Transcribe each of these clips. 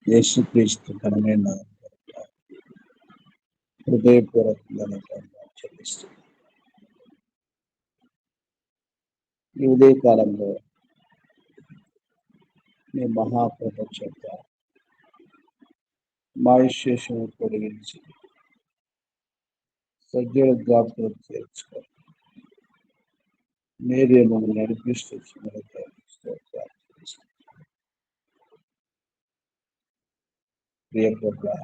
యేసుక్రీస్తు ఘనమైన నామమున హృదయపూర్వకంగా చెల్లిస్తున్నాను. ఈ ఉదయ కాలంలో మీ మహాకృప చేత మా విశేషము పొడిగించి సజ్జల జ్ఞాపకం చేర్చుకొని మీరే మమ్మల్ని నడిపిస్తూ ప్రియ ప్రభా,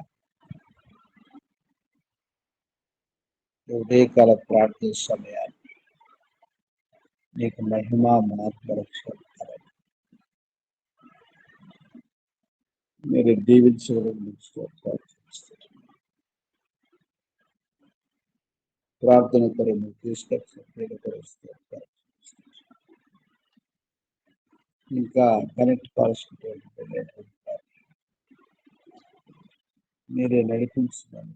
ఉదయకాల ప్రార్థన సమయాన్ని నీకు మహిమ మహత్వరక్షణ మీరు దీవించడం ప్రార్థన కొరకు తీసుకొచ్చిన ఇంకా కనెక్ట్ కావాల్సిన మీరే నడిపించమని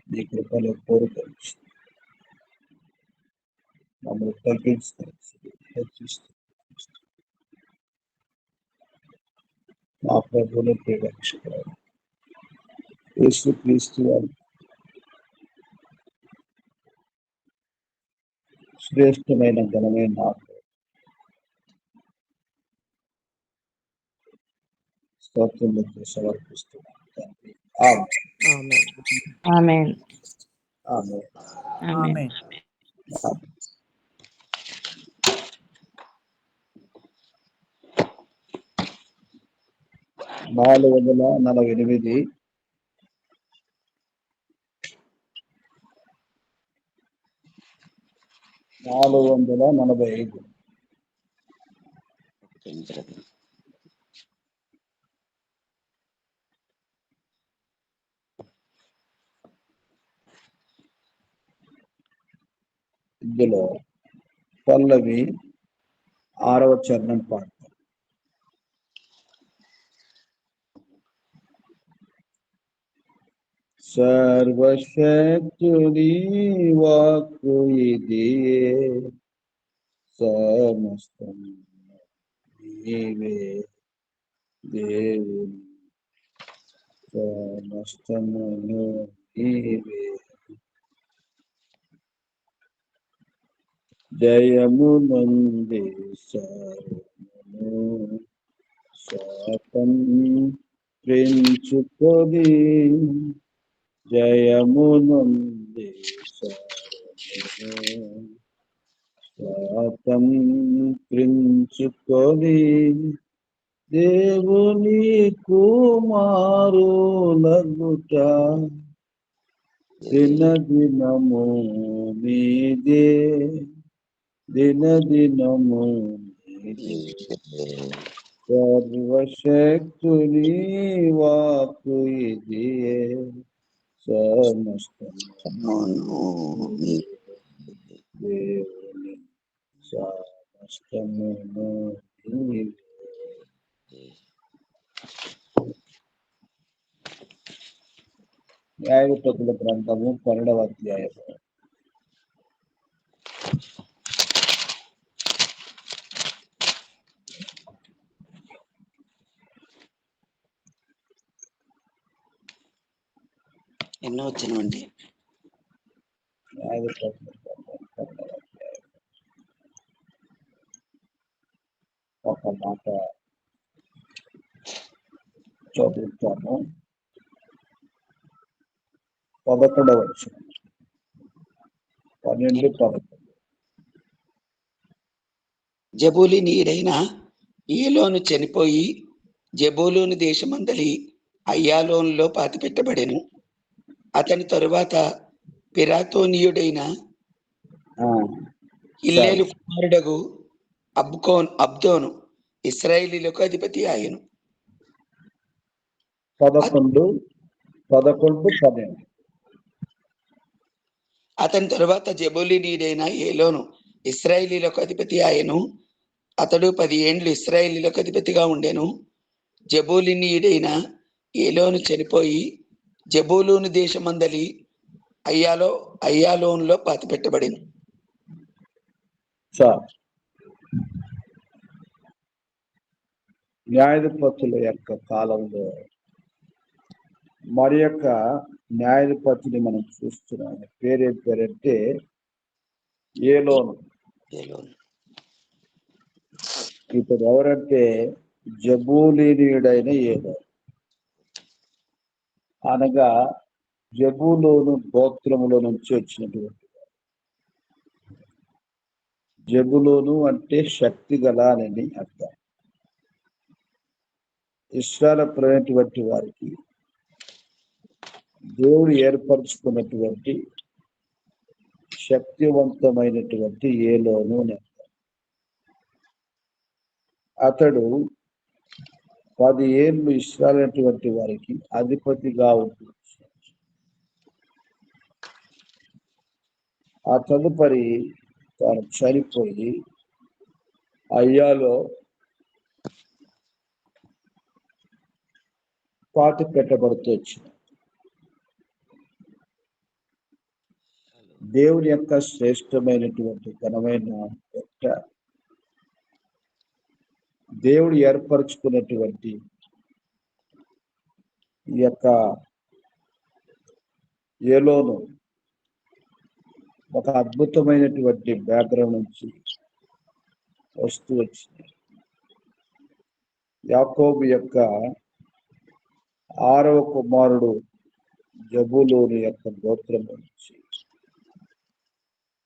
మీ కృపలో కోరుకోవచ్చు. మమ్మల్ని తగ్గించుకొని హెచ్చిస్తూ మా ప్రభువుని ప్రేక్షకులు యేసుక్రీస్తు వారి శ్రేష్టమైన ఘనమైన స్తోత్రములతో సమర్పిస్తున్నాను. ఆమేన్. ఆమేన్. ఆమేన్. ఆమేన్. 448 445 ఇందులో పల్లవి 6వ చరణం పాడతాం. సర్వశక్తుని వాక్కు ఇదియే, సమస్తం నీవే దేవుని, సమస్తమును నీవే. జయము నందే సర్వము స్వాతంత్రించుకొని, జయము నందే సర్వము స్వాతంత్రించుకొని, దేవుని కుమారులగుట దినదినము నీదే, దినదినము నీదే. సర్వశక్తుని వాక్కు ఇదియే, సమస్తమును దేవుని, సమస్తమును నీవే. న్యాయాధిపతుల గ్రంథము 12వ అధ్యాయము 8వ వచనం అండి. ఒక మాట చదువుతాను. 11వ వచనం 12-11. జబూలీనీయుడైన ఏలోను చనిపోయి జబూలూను దేశమందలి అయ్యాలోనులో పాతిపెట్టబడెను. అతని తరువాత పిరాతోనీయుడైన హిల్లేలు కుమారుడగు అబ్దోను ఇశ్రాయేలీయులకు అధిపతి ఆయను. 11, 12. అతని తరువాత జబూలీనీయుడైన ఏలోను ఇశ్రాయేలీయులకు అధిపతి ఆయను. అతడు 10 ఏండ్లు ఇశ్రాయేలీయులకు అధిపతిగా ఉండెను. జబూలీనీయుడైన ఏలోను చనిపోయి జబూలూను దేశమందలి అయ్యాలోనులో పాతిపెట్టబడెను. న్యాయాధిపతుల యొక్క కాలంలో మరి యొక్క న్యాయాధిపతిని మనం చూస్తున్నాం. పేరేం పేరంటే ఏలోను. ఏలోను. ఇతడు ఎవరంటే జబూలీయుడైన ఏలోను, అనగా జబూలూను గోత్రములో నుంచి వచ్చినటువంటి. జబులూను అంటే శక్తి గల అని అర్థం. ఇశ్రాయేలు ప్రజలైనటువంటి వారికి దేవుడు ఏర్పరచుకున్నటువంటి శక్తివంతమైనటువంటి ఏలోను అని అర్థం. అతడు 10 ఏళ్ళు ఇశ్రాయేలు వారికి అధిపతిగా ఉంటుంది. ఆ తదుపరి తాను చనిపోయి అయ్యాలో పాతి పెట్టబడుతూ వచ్చిన దేవుని యొక్క శ్రేష్టమైనటువంటి ఘనమైన యొక్క దేవుడు ఏర్పరచుకున్నటువంటి ఈ యొక్క ఏలోను ఒక అద్భుతమైనటువంటి బ్యాక్గ్రౌండ్ నుంచి వస్తూ వచ్చింది. యాకోబు యొక్క 6వ కుమారుడు జబూలూను యొక్క గోత్రం నుంచి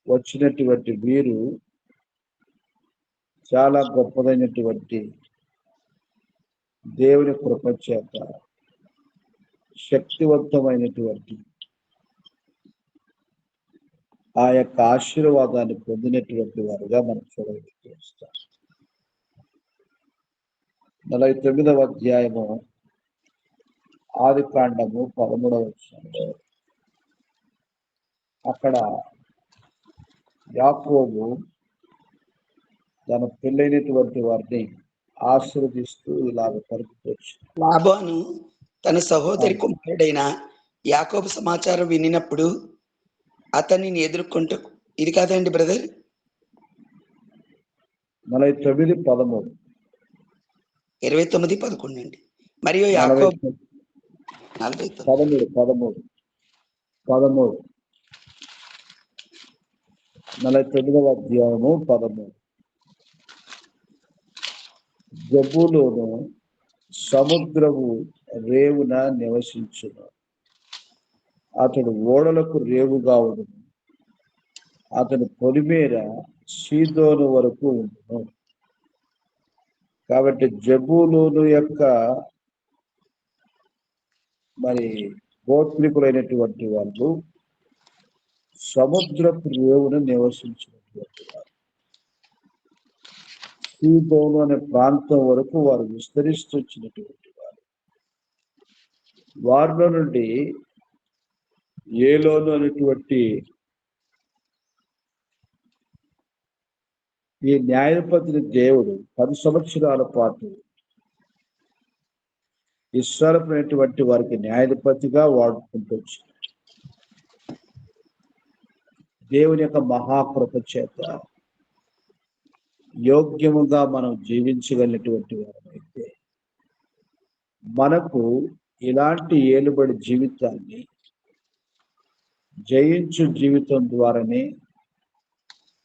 వచ్చినటువంటి వీరు చాలా గొప్పదైనటువంటి దేవుని కృప చేత శక్తివంతమైనటువంటి ఆ యొక్క ఆశీర్వాదాన్ని పొందినటువంటి వారుగా మనం చూడగలుగుతాం. 49వ అధ్యాయము ఆదికాండము 13వ వచనంలో అక్కడ యాకోబు తన పెళ్ళైనటువంటి వారిని ఆశీర్వదిస్తూ ఇలాగ పలుకుతూ లాబాను తన సహోదరి కుమారుడైన యాకోబు సమాచారం వినినప్పుడు అతనిని ఎదుర్కొంటూ, ఇది కాదండి బ్రదర్, 49:13 29:11 అండి. మరియు యాకోబు 49:13 49వ అధ్యాయము 13. జబూలూను సముద్రము రేవున నివసించును, అతడు ఓడలకు రేవుగా ఉండును, అతని పొలిమేర సీదోను వరకు ఉండును. కాబట్టి జబూలూను యొక్క మరి గోత్రికులైనటువంటి వాళ్ళు సముద్రపు రేవును నివసించినటువంటి వారు. సీదోను అనే ప్రాంతం వరకు వారు విస్తరిస్తూ వచ్చినటువంటి వారు. వారిలో నుండి ఏలోను అనేటువంటి ఈ న్యాయపతిని దేవుడు 10 సంవత్సరాల పాటు ఇశ్రాయేలునటువంటి వారికి న్యాయాధిపతిగా వాడుకుంటూ వచ్చింది. దేవుని యొక్క మహాకృప చేత యోగ్యముగా మనం జీవించగలిగినటువంటి వారైతే మనకు ఇలాంటి ఏలుబడి జీవితాన్ని జయించు జీవితం ద్వారానే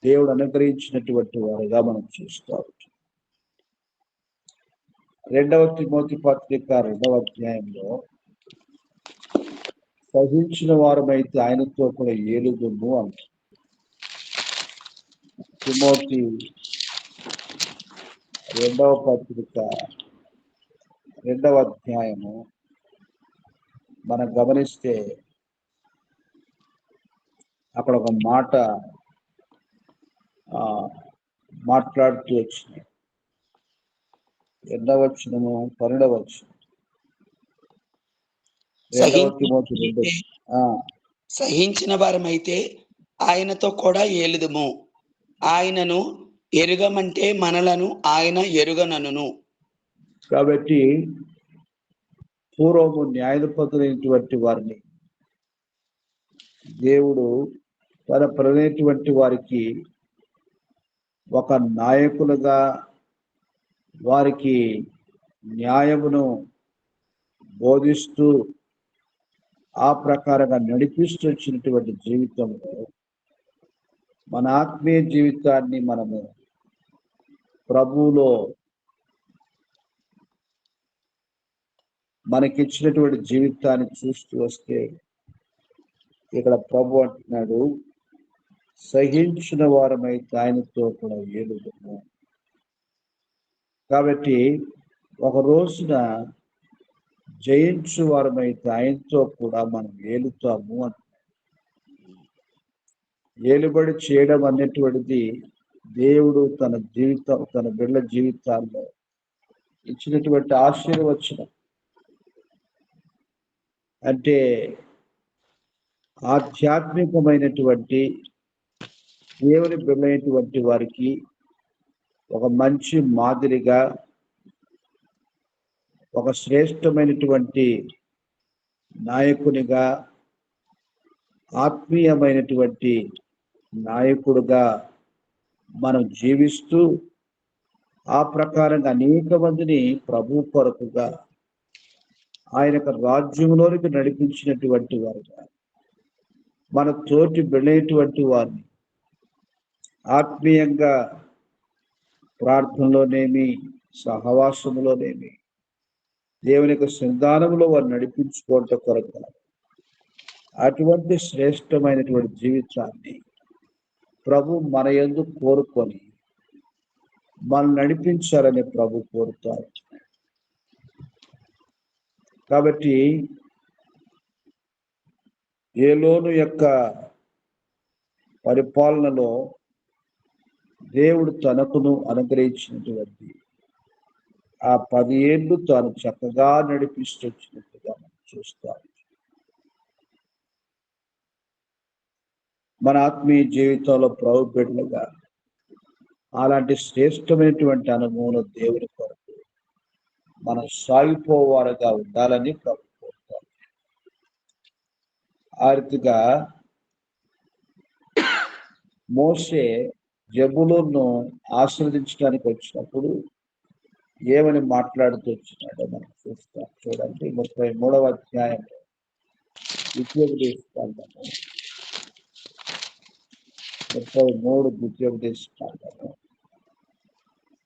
దేవుడు అనుగ్రహించినటువంటి వారుగా మనం చూస్తాము. 2వ తిమోతి పత్రిక 2వ అధ్యాయంలో సహించిన వారమైతే ఆయనతో కూడా ఏలుదుము అంటారు. తిమోతి 2వ పత్రిక 2వ అధ్యాయము మనం గమనిస్తే అక్కడ ఒక మాట మాట్లాడుతూ వచ్చింది. 2వ వచనము 12వ వచనం. 2వ తిమోతి 2. సహించిన వారమైతే ఆయనతో కూడా ఏలుదుము, ఆయనను ఎరుగమంటే మనలను ఆయన ఎరుగనను. కాబట్టి పూర్వము న్యాయాధిపతులైనటువంటి వారిని దేవుడు తన ప్రజలైనటువంటి వారికి ఒక నాయకులుగా వారికి న్యాయమును బోధిస్తూ ఆ ప్రకారంగా నడిపిస్తూ వచ్చినటువంటి జీవితంలో మన ఆత్మీయ జీవితాన్ని మనము ప్రభువులో మనకిచ్చినటువంటి జీవితాన్ని చూస్తూ వస్తే ఇక్కడ ప్రభు అంటున్నాడు, సహించిన వారమైతే ఆయనతో కూడా ఏలుదుము. కాబట్టి ఒక రోజున జయించు వారమైతే ఆయనతో కూడా మనం ఏలుతాము అంటున్నాడు. ఏలుబడి చేయడం అనేటువంటిది దేవుడు తన బిడ్డల జీవితాల్లో ఇచ్చినటువంటి ఆశీర్వచనం. అంటే ఆధ్యాత్మికమైనటువంటి దేవుని బిడ్డలైనటువంటి వారికి ఒక మంచి మాదిరిగా, ఒక శ్రేష్టమైనటువంటి నాయకునిగా, ఆత్మీయమైనటువంటి నాయకుడుగా మనం జీవిస్తూ ఆ ప్రకారంగా అనేక మందిని ప్రభు కొరకుగా ఆయన రాజ్యంలోనికి నడిపించినటువంటి వారుగా, మన తోటి బిడ్డలైనటువంటి వారిని ఆత్మీయంగా ప్రార్థనలోనేమి, సహవాసంలోనేమి, దేవుని యొక్క సంధానంలో వారు నడిపించుకోవటం కొరకు అటువంటి శ్రేష్టమైనటువంటి జీవితాన్ని ప్రభు మన యందు కోరుకొని మనం నడిపించాలని ప్రభు కోరుతారు. కాబట్టి ఏలోను యొక్క పరిపాలనలో దేవుడు తనకును అనుగ్రహించినటువంటి ఆ 10 ఏళ్ళు తాను చక్కగా నడిపిస్తూ వచ్చినట్టుగా మనం చూస్తాం. మన ఆత్మీయ జీవితంలో ప్రభు బిడ్డలుగా అలాంటి శ్రేష్టమైనటువంటి అనుభవం దేవుని కొరకు మనం సాగిపోవారుగా ఉండాలని ప్రభు కోరుతాం. ఆ రీతిగా మోషే జెబూలూను ఆశీర్వదించడానికి వచ్చినప్పుడు ఏమని మాట్లాడుతూ వచ్చినాడో మనం చూస్తాం. చూడండి, 33వ అధ్యాయంలో ద్వితీయోపదేశకాండము 33 ద్వితీయోపదేశకాండము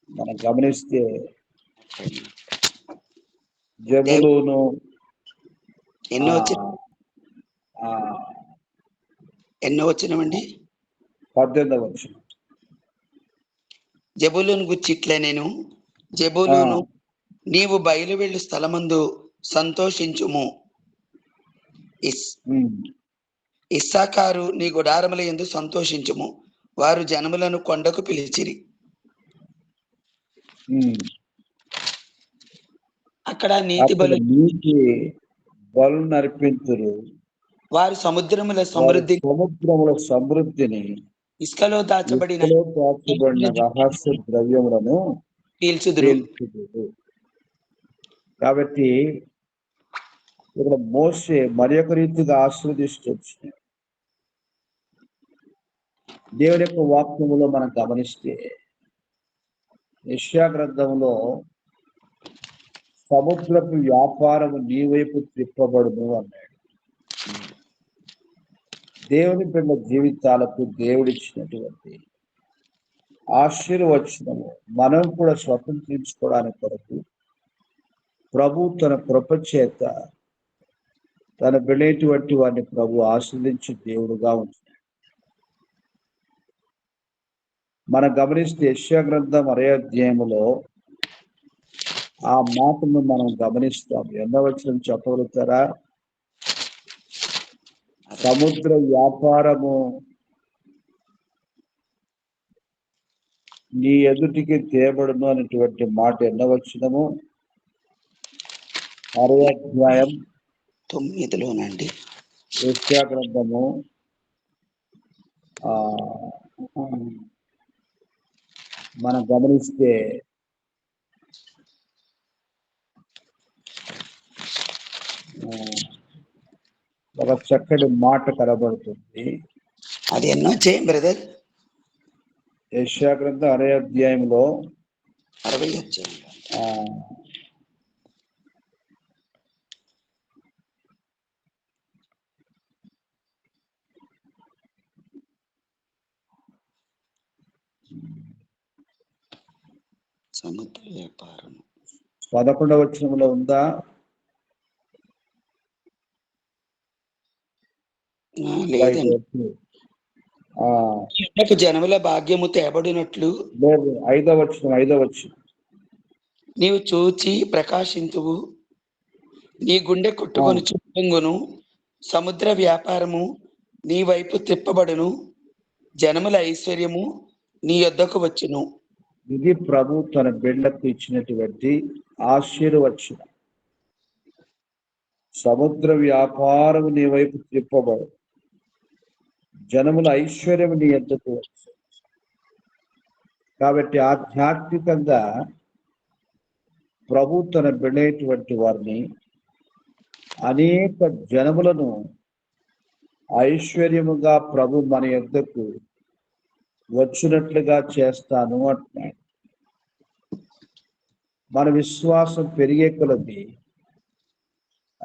మనం గమనిస్తే జెబూలూను ఎన్నో వచ్చినవండి 18వ వచనం. జెబూలూను గురించి ఇట్లా, నేను జెబూలూను నీవు బయలు వెళ్ళు స్థలమందు సంతోషించుము. ఇస్సాకారు నీ గుడారముల యందు సంతోషించుము. వారు జనములను కొండకు పిలిచిరి. అక్కడ నీతి బలు నర్పింతురు. వారు సముద్రముల సమృద్ధిని ఇసుకలో దాచబడిన రహస్య ద్రవ్యములను పీల్చుదురు. కాబట్టి ఇక్కడ మోషే మరి ఒక రీతిగా ఆశీర్వదిస్తూ వచ్చినాడు. దేవుని యొక్క వాక్యములో మనం గమనిస్తే యెషయా గ్రంథంలో సముద్రపు వ్యాపారము నీ వైపు తిప్పబడును అన్నాడు. దేవుని బిడ్డ జీవితాలకు దేవుడిచ్చినటువంటి ఆశీర్వచనము మనం కూడా స్వతంత్రించుకోవడానికి కొరకు ప్రభు తన కృప చేత తన బిడ్డైనటువంటి వారిని ప్రభు ఆశీర్వదించి దేవుడుగా ఉంటున్నాడు. మనం గమనిస్తే యెషయా గ్రంథం 6వ అధ్యాయములో ఆ మాటను మనం గమనిస్తాం. ఎన్నో వచనం చెప్పగలుగుతారా? సముద్ర వ్యాపారము నీ ఎదుటికి తేబడును అనేటువంటి మాట ఎన్నో వచనము? 6వ అధ్యాయం 9లోనండి. యెషయా గ్రంథము మనం గమనిస్తే ఒక చక్కటి మాట కనబడుతుంది. అది ఎన్నో చేయం బ్రదర్? యెషయా గ్రంథం 6వ అధ్యాయంలో 60 అధ్యాయం సముద్ర వ్యాపారం 11వ వచనంలో ఉందా? లేదండి. జనముల భాగ్యము తేబడినట్లు లేదు, 5వ వచనం. నీవు చూచి ప్రకాశింతువు, నీ గుండె కొట్టుకొని చుట్టంగును, సముద్ర వ్యాపారము నీ వైపు తిప్పబడును, జనముల ఐశ్వర్యము నీ యొద్దకు వచ్చును. ఇది ప్రభు తన బిడ్డలకు ఇచ్చినటువంటి ఆశీర్వచనం. సముద్ర వ్యాపారం నీ వైపు తిప్పబడు, జనముల ఐశ్వర్యం నీ యొద్దకు వచ్చు. కాబట్టి ఆధ్యాత్మికంగా ప్రభు తన బిడ్డైనటువంటి వారిని, అనేక జనములను ఐశ్వర్యముగా ప్రభు మన యొద్దకు వచ్చినట్లుగా చేస్తాను అంటున్నాడు. మన విశ్వాసం పెరిగే కొలది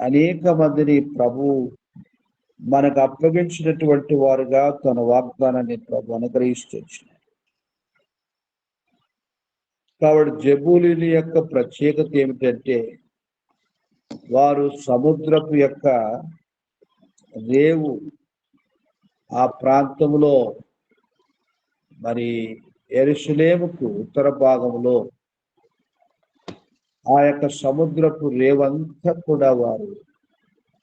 అనేక మందిని ప్రభు మనకు అప్పగించినటువంటి వారుగా తన వాగ్దానాన్ని ప్రభు అనుగ్రహిస్తూ. కాబట్టి జబూలీల యొక్క ప్రత్యేకత ఏమిటంటే, వారు సముద్రపు యొక్క రేవు ఆ ప్రాంతంలో, మరి యెరూషలేముకు ఉత్తర భాగంలో ఆ యొక్క సముద్రపు రేవంతా కూడా వారు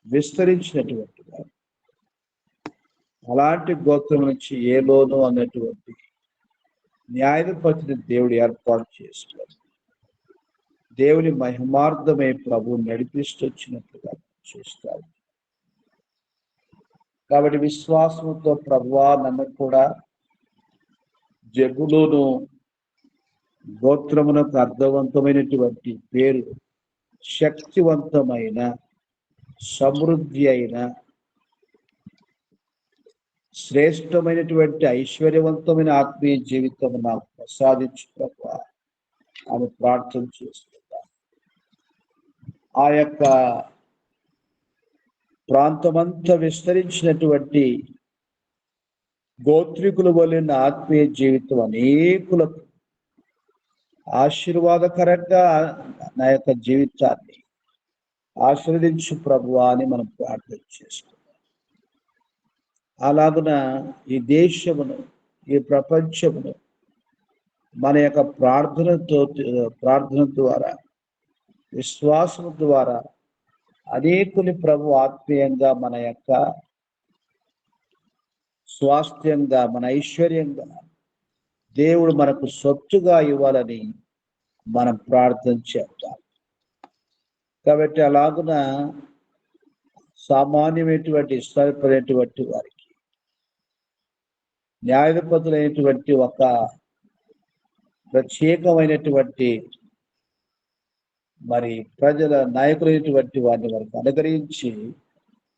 విస్తరించినటువంటి వారు. అలాంటి గోత్రం నుంచి ఏలోను అన్నటువంటి న్యాయాధిపతిని దేవుడు ఏర్పాటు చేస్తారు. దేవుని మహిమార్థమై ప్రభు నడిపిస్తూ వచ్చినట్లుగా చూస్తారు. కాబట్టి విశ్వాసంతో ప్రభువా నన్ను కూడా జబూలూను గోత్రమునకు అర్థవంతమైనటువంటి పేరు, శక్తివంతమైన, సమృద్ధి అయిన, శ్రేష్టమైనటువంటి ఐశ్వర్యవంతమైన ఆత్మీయ జీవితం నాకు ప్రసాదించు ప్రభువా అని ప్రార్థన చేస్తున్నారు. ఆ యొక్క ప్రాంతమంతా విస్తరించినటువంటి గోత్రికుల వలన ఆత్మీయ జీవితం అనేకులకు ఆశీర్వాదకరంగా నా యొక్క జీవితాన్ని ఆశీర్వదించు ప్రభువా అని మనం ప్రార్థన చేసుకున్నాం. అలాగున ఈ దేశమును, ఈ ప్రపంచమును మన యొక్క ప్రార్థన ద్వారా, విశ్వాసం ద్వారా అనేకుని ప్రభు ఆత్మీయంగా మన యొక్క స్వాస్థ్యంగా, మన ఐశ్వర్యంగా దేవుడు మనకు సొత్తుగా ఇవ్వాలని మనం ప్రార్థన చేద్దాం. కాబట్టి అలాగున సామాన్యమైనటువంటి ఇష్టపడేటువంటి వారికి, న్యాయాధిపతులైనటువంటి ఒక ప్రత్యేకమైనటువంటి మరి ప్రజల నాయకులైనటువంటి వారిని వారికి అనుగ్రహించి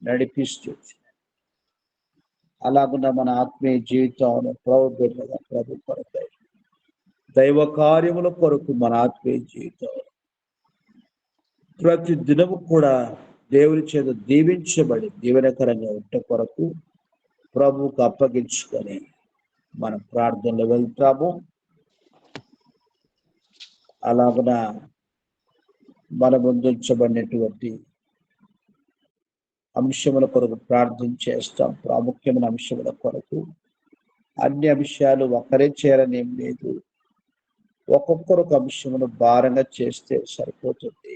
నడిపిస్తూ, అలాగున్న మన ఆత్మీయ జీవితంలో ప్రభు కొరకు, దైవ కార్యముల కొరకు మన ఆత్మీయ జీవితం ప్రతి దినము కూడా దేవుని చేత దీవించబడి దీవెనకరంగా ఉంటే కొరకు ప్రభువుకు అప్పగించుకొని మనం ప్రార్థనలో వెళ్తాము. అలాగున మన ముందుంచబడినటువంటి అంశముల కొరకు ప్రార్థన చేస్తాం. ప్రాముఖ్యమైన అంశముల కొరకు, అన్ని అంశాలు ఒకరే చేరని ఏం లేదు, ఒక్కొక్కరొక అంశమును భారంగా చేస్తే సరిపోతుంది.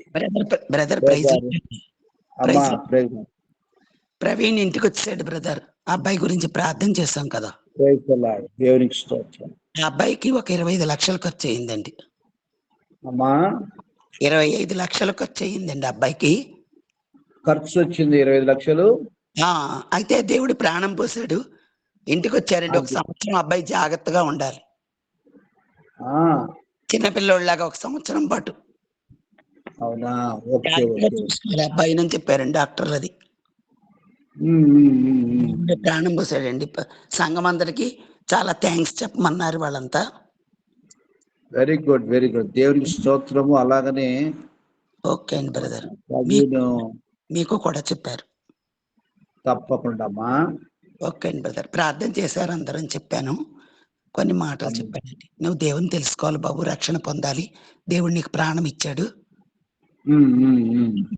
ప్రవీణ్ ఇంటికి వచ్చాడు బ్రదర్. అబ్బాయి గురించి ప్రార్థన చేస్తాం కదా. దేవునికి స్తోత్రం. ఆ అబ్బాయికి ఒక 25 లక్షలు ఖర్చు అయిందండి. అమ్మా 25 లక్షలు ఖర్చు అయ్యిందండి అబ్బాయికి. ఖర్చు వచ్చింది 25 లక్షలు. అయితే దేవుడు ప్రాణం పోసాడు. ఇంటికి వచ్చారండి. ఒక సంవత్సరం అబ్బాయి జాగ్రత్తగా ఉండాలి, చిన్నపిల్లోళ్ళలాగా ఒక సంవత్సరం పాటు. అవునా? చూసుకోవాలి అబ్బాయి అని చెప్పారండి డాక్టర్లు. అది ప్రాణం పోసాడండి. సంఘం అందరికి చాలా థ్యాంక్స్ చెప్పమన్నారు వాళ్ళంతా. Very good, very good. దేవునికి స్తోత్రము. అలాగనే ఓకే అండి బ్రదర్, మీకు కూడా చెప్పారు. తప్పకుండా అమ్మా. ఓకే అండి బ్రదర్, ప్రార్థన చేశారు అందరని చెప్పాను. కొన్ని మాటలు ఆమేన్. చెప్పానండి. నువ్వు దేవుని తెలుసుకోవాలి బాబు, రక్షణ పొందాలి. దేవుడు నీకు ప్రాణం ఇచ్చాడు.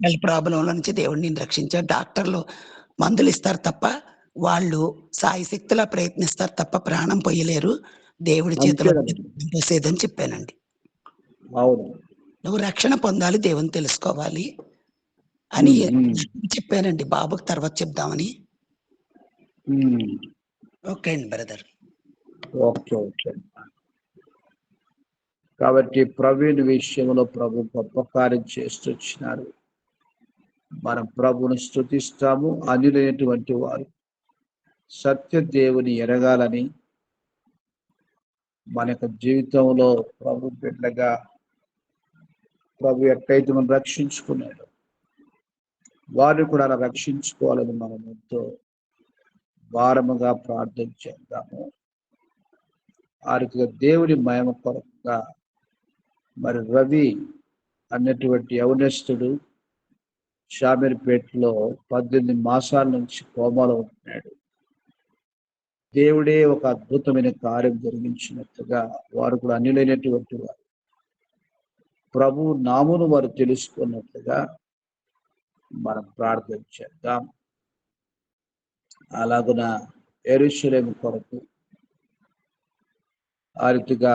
వాళ్ళ ప్రాబ్లంలో నుంచి దేవుడు నిన్ను రక్షించాడు. డాక్టర్లు మందులు ఇస్తారు తప్ప, వాళ్ళు సాయశక్తులా ప్రయత్నిస్తారు తప్ప ప్రాణం పోయలేరు. దేవుడి చేతిలో అంతే కదండి. పోసేదని చెప్పానండి. అవును. నువ్వు రక్షణ పొందాలి, దేవుని తెలుసుకోవాలి అని చెప్పానండి. బాబుకి తర్వాత చెప్దామని. ఓకే అండి బ్రదర్. ఓకే. కాబట్టి ప్రవీణ్ విషయంలో ప్రభు గొప్ప కార్యం చేస్తూ వచ్చినారు. మనం ప్రభుని స్తుతిస్తాము. అన్యులైనటువంటి వారు సత్య దేవుని ఎరగాలని, మన యొక్క జీవితంలో ప్రభు బిడ్డగా ప్రభు ఎట్లయితే మనం రక్షించుకున్నాడు, వారిని కూడా అలా రక్షించుకోవాలని మనం ఎంతో భారముగా ప్రార్థన చేద్దాము. ఆ రీతిగా దేవుని మహిమ కొరకుగా మరి రవి అన్నటువంటి యవనస్తుడు షామీర్పేటలో 18 మాసాల నుంచి కోమాలో ఉంటున్నాడు. దేవుడే ఒక అద్భుతమైన కార్యం జరిగించినట్టుగా వారు కూడా అన్యులైనటువంటి వారు ప్రభు నామును వారు తెలుసుకున్నట్లుగా మనం ప్రార్థన చేద్దాం. అలాగున యెరూషలేము కొరకు ఆ రీతిగా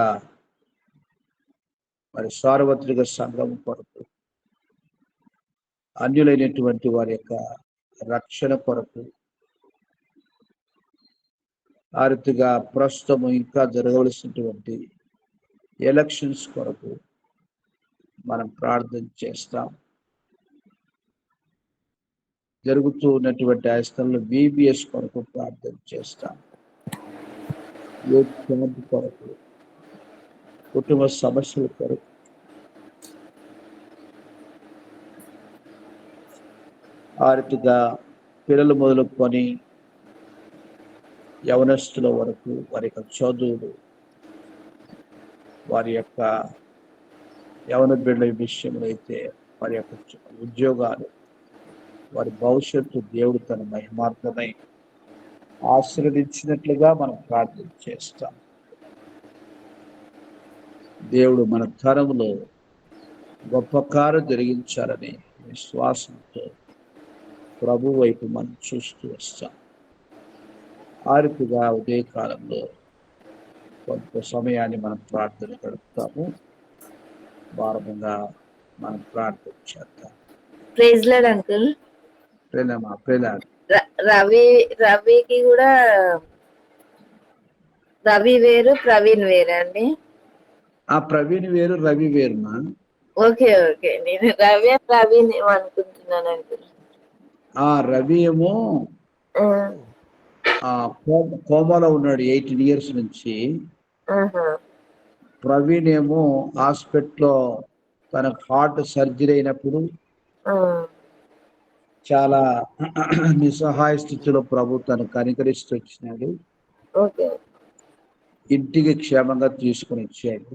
మరి సార్వత్రిక సంఘం కొరకు, అన్యులైనటువంటి వారి యొక్క రక్షణ కొరకు, ఆ రీతిగా ప్రస్తుతం ఇంకా జరగవలసినటువంటి ఎలక్షన్స్ కొరకు మనం ప్రార్థన చేస్తాం. జరుగుతూ ఉన్నటువంటి ఆ స్థలంలో VBS కొరకు ప్రార్థన చేస్తాం. యూత్ క్యాంప్ కొరకు, కుటుంబ సమస్యల కొరకు, ఆ రీతిగా పిల్లలు మొదలుకొని యవనస్తుల వరకు వారి యొక్క చదువులు, వారి యొక్క యవన బిడ్డల విషయంలో అయితే వారి యొక్క ఉద్యోగాలు, వారి భవిష్యత్తు దేవుడు తన మహిమార్థమై ఆశీర్వదించినట్లుగా మనం ప్రార్థన చేస్తాం. దేవుడు మన తరములో గొప్ప కార్యం జరిగించాలని విశ్వాసంతో ప్రభు వైపు మనం చూస్తూ వస్తాం. ఆ రీతిగా ఉదయకాలంలో కొంత సమయాన్ని మనం ప్రార్థన గడుపుతాము. భారతంగా మనం ప్రార్థన చేద్దాం. Praise lord uncle. రవికి కూడా రవి వేరు, ప్రవీణ్ వేరు అండి. ఆ ప్రవీణ్ వేరు, రవి వేరుమా. ఓకే. నేను రవి ప్రవీణ్ అనుకుంటున్నాను అంకుల్. ఆ రవి ఏమో కోమాలో ఉన్నాడు 18 years నుంచి. ప్రవీణ్ ఏమో హాస్పిటల్లో తనకు హార్ట్ సర్జరీ అయినప్పుడు చాలా నిస్సహాయ స్థితిలో ప్రభు తను కనికరిస్తూ వచ్చినాడు. ఇంటికి క్షేమంగా తీసుకుని వచ్చాడు.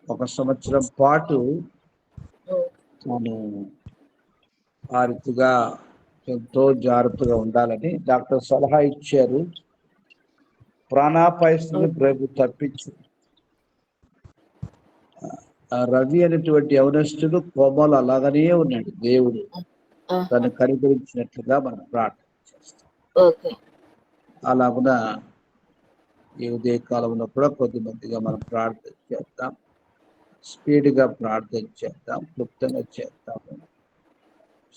1 సంవత్సరం పాటు తను ఆ రీతిగా ఎంతో జాగ్రత్తగా ఉండాలని డాక్టర్ సలహా ఇచ్చారు. ప్రాణాపాయ స్థితిని ప్రభు తప్పించు. రవి అనేటువంటి యవనస్తుడు కోమాలో అలాగనే ఉన్నాడు. దేవుడు తను కనికరించినట్లుగా మనం ప్రార్థన చేస్తాం. అలాగున ఈ ఉదయ కాలంలో కూడా కొద్దిమందిగా మనం ప్రార్థన చేద్దాం. స్పీడ్గా ప్రార్థన చేద్దాం, క్లుప్తంగా చేద్దాము.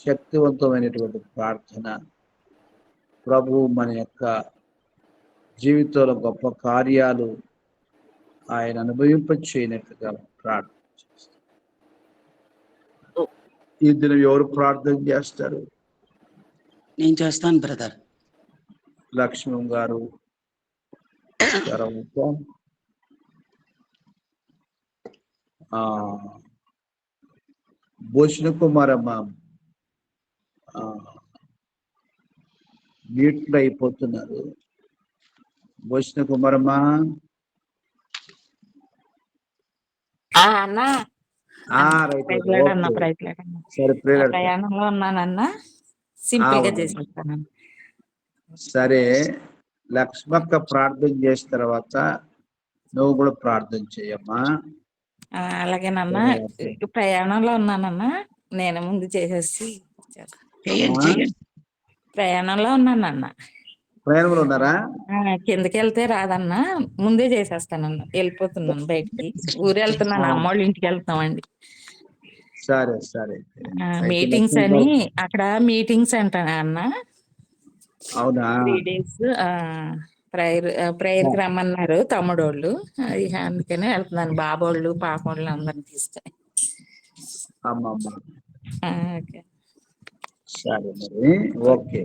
శక్తివంతమైనటువంటి ప్రార్థన ప్రభు మన యొక్క జీవితంలో గొప్ప కార్యాలు ఆయన అనుభవింపచేయనట్లుగా ప్రార్థన చేస్తాం. ఈ దినం ఎవరు ప్రార్థన చేస్తారు? నేను చేస్తాను బ్రదర్. లక్ష్మణ్ గారు, భూషణ కుమారమ్మ మ్యూట్లో అయిపోతున్నారు. భూషణ కుమారమ్మ ప్రయాణంలో ఉన్నానన్నా, సింపుల్ గా చేసేస్తాను. సరే, లక్ష్మక్క ప్రార్థన చేసిన తర్వాత నువ్వు కూడా ప్రార్థన చేయమ్మా. అలాగేనన్నా. ప్రయాణంలో ఉన్నానన్నా, నేను ముందు చేసేసి చేయండి అమ్మా, చేయండి. ప్రయాణంలో ఉన్నానన్నా. ప్రయాణంలో ఉన్నారా? కిందకి వెళ్తే రాదన్నా, ముందే చేసేస్తానన్నా. వెళ్ళిపోతున్నాను బయటికి, ఊరు వెళ్తున్నాను, ఆ, అమ్మోళ్ళ ఇంటికి వెళ్తామండి. సరే సరే. అయితే మీటింగ్స్ లక్ష్మక్క, అని అక్కడ మీటింగ్స్ అంటానా అన్న. అవునా? 3 days ప్రేయర్కి రమ్మన్నారు తమ్ముడోళ్ళు. అది అందుకనే వెళ్తున్నాను, బాబోళ్ళు పాపోళ్ళు అందరిని తీసుకొని. అమ్మమ్మ, ఓకే. సరే మరి, ఓకే.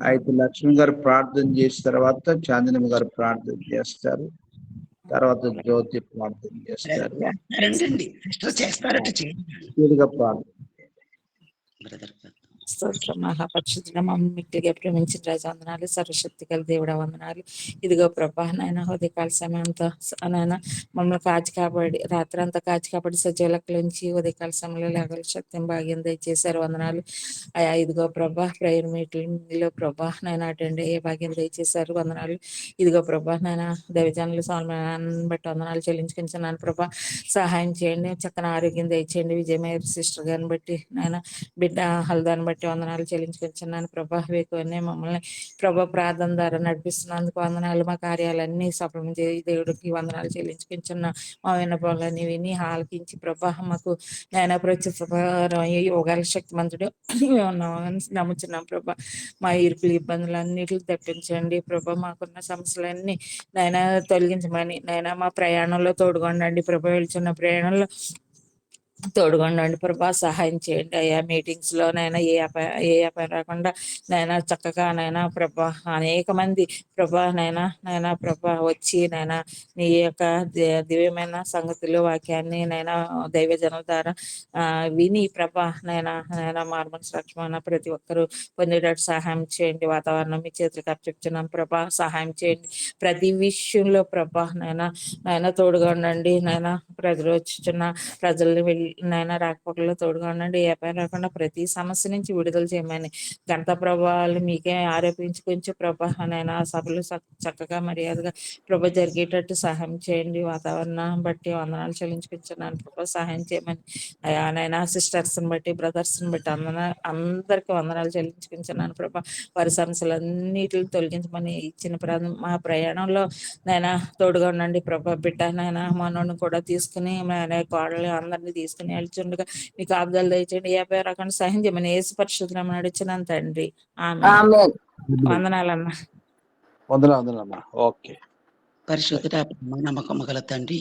అయితే లక్ష్మి గారు ప్రార్థన చేసిన తర్వాత చాందినమ్మ గారు ప్రార్థన చేస్తారు, తర్వాత జ్యోతి ప్రార్థన చేస్తారు. రండి సిస్టర్ చేస్తారట చేయండి స్పీడ్గా ప్రార్థన. బ్రదర్. స్తోత్రం మహాపరిశుద్ధుడ మమ్మల్ని మిక్కిలిగా ప్రేమించిన రాజు వందనాలు, సర్వశక్తి గల దేవుడ వందనాలు. ఇదిగో ప్రభా నాయన ఉదయకాల సమయంతో నాయన మమ్మల్ని కాచి కాపాడి, రాత్రి అంతా కాచి కాపాడి సజీలకుల నుంచి ఉదయకాల సమయంలో లేగల శక్తిని భాగ్యం దయచేశారు, వందనాలు అయా. ఇదిగో ప్రభా ప్రేయర్ మీటింగ్లో ప్రభా నాయన అటెండ్ అయ్యే భాగ్యం దయచేశారు, వందనాలు. ఇదిగో ప్రభా నాయన దైవజనులు స్వామిని బట్టి వందనాలు చెల్లించుకుంటున్నాను ప్రభా. సహాయం చేయండి, చక్కని ఆరోగ్యం దయచేయండి. విజయమయ్య సిస్టర్ గారిని బట్టి నాయన బిడ్డ హల్దాన్ని బట్టి వందనాలు చెల్లించుకొచ్చున్నాను ప్రభా. వేకువనే మమ్మల్ని ప్రభా ప్రార్థన ద్వారా నడిపిస్తున్నందుకు వందనాలు. మా కార్యాలన్నీ సఫలం చేయి దేవుడికి వందనాలు చెల్లించుకుంటున్నా. మా విన్నపాలని విని ఆలకించి ప్రభా మాకు నాయన ప్రత్యుపకారం యోగాల శక్తిమంతుడు నమ్ముచున్నాం ప్రభా. మా ఇరుకులు ఇబ్బందులన్నిటిని తప్పించండి ప్రభా. మాకున్న సమస్యలన్నీ నాయన తొలగించమని నాయన మా ప్రయాణంలో తోడుగొండండి ప్రభా. వెళ్తున్న ప్రయాణంలో తోడుగొండండి ప్రభా. సహాయం చేయండి అయ్యా. మీటింగ్స్ లో నైనా ఏ అపాయం రాకుండా నైనా చక్కగా నైనా ప్రభా అనేక మంది ప్రభా నైనా ప్రభా వచ్చి నైనా నీ యొక్క దివ్యమైన సంగతులు వాక్యాన్ని నైనా దైవజనుల ద్వారా విని ప్రభా నైనా మార్మల్స్ రక్షణ ప్రతి ఒక్కరూ పొందేటట్టు సహాయం చేయండి. వాతావరణం మీ చేతులకు అప్పచెప్తున్నాం ప్రభా. సహాయం చేయండి ప్రతి విషయంలో ప్రభా. నైనా తోడుగా ఉండండి నైనా. ప్రజలు వచ్చుచున్న ప్రజల్ని నైనా రాకపోకల్లో తోడుగా ఉండండి. ఏ పని రాకుండా ప్రతి సమస్య నుంచి విడుదల చేయమని గంట ప్రభావాలు మీకే ఆరోపించుకొంచు ప్రభా. నైనా సభలు చక్కగా మర్యాదగా ప్రభా జరిగేటట్టు సహాయం చేయండి. వాతావరణం బట్టి వందనాలు చెల్లించుకుంటున్నాను ప్రభా. సహాయం చేయమని అయా నైనా సిస్టర్స్ ని బట్టి బ్రదర్స్ ని బట్టి అందరికీ వందనాలు చెల్లించుకుంటున్నాను ప్రభా. వారి సమస్యలన్నిటిని తొలగించమని ఇచ్చిన మా ప్రయాణంలో నైనా తోడుగా ఉండండి ప్రభా. బిడ్డ నైనా మనోని కూడా తీసుకుని కోడలు అందరినీ తీసుకుని వెళ్తుండగా మీకు ఆబ్దాలు దయచేయండి. ఏ పేరు రకంగా సహాయం చేయమని యేసు పరిశుద్ధనామమున నడిచినాను తండ్రి, ఆమేన్. వందనాలన్నా. వందనాలమ్మా. ఓకే. పరిశుద్ధుడ నమ్మకము గల తండ్రి,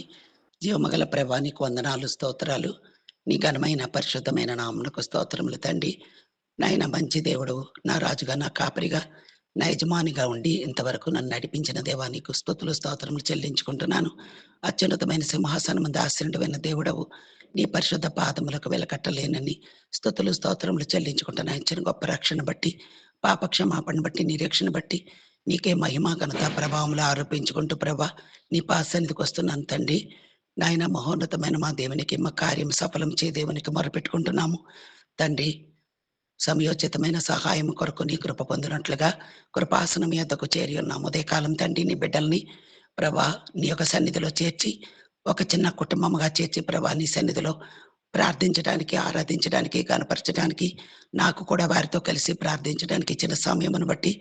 జీవమగల ప్రభా నీకు వందనాలు స్తోత్రాలు. నీ ఘనమైన పరిశుద్ధమైన నామమునకు స్తోత్రములు తండ్రి. నాయన మంచి దేవుడు, నా రాజుగా, నా కాపరిగా, నా యజమానిగా ఉండి ఇంతవరకు నన్ను నడిపించిన దేవా నీకు స్తుతులు స్తోత్రములు చెల్లించుకుంటున్నాను. అత్యున్నతమైన సింహాసనం ముందు ఆశ్రయుడమైన దేవుడవు, నీ పరిశుద్ధ పాదములకు వెలకట్టలేనని స్తుతులు స్తోత్రములు చెల్లించుకుంటున్నాను. ఇచ్చిన గొప్ప రక్షణ బట్టి, పాప క్షమాపణ బట్టి, నిరీక్షణ బట్టి నీకే మహిమ ఘనత ప్రభావములు ఆరోపించుకుంటూ ప్రభా నీ సన్నిధికి వస్తున్నాను తండ్రి. నాయన మహోన్నతమైన మా దేవునికి మా కార్యం సఫలం చే దేవునికి మొరపెట్టుకుంటున్నాము తండ్రి. సమయోచితమైన సహాయం కొరకు నీ కృప పొందినట్లుగా కృపాసనం యొద్దకు చేరి ఉన్నాము. ఉదయకాలం తండ్రి నీ బిడ్డల్ని ప్రభా నీ యొక్క సన్నిధిలో చేర్చి ఒక చిన్న కుటుంబముగా చేర్చి ప్రభా నీ సన్నిధిలో ప్రార్థించడానికి, ఆరాధించడానికి, కనపరచడానికి, నాకు కూడా వారితో కలిసి ప్రార్థించడానికి ఇచ్చిన సమయమును బట్టి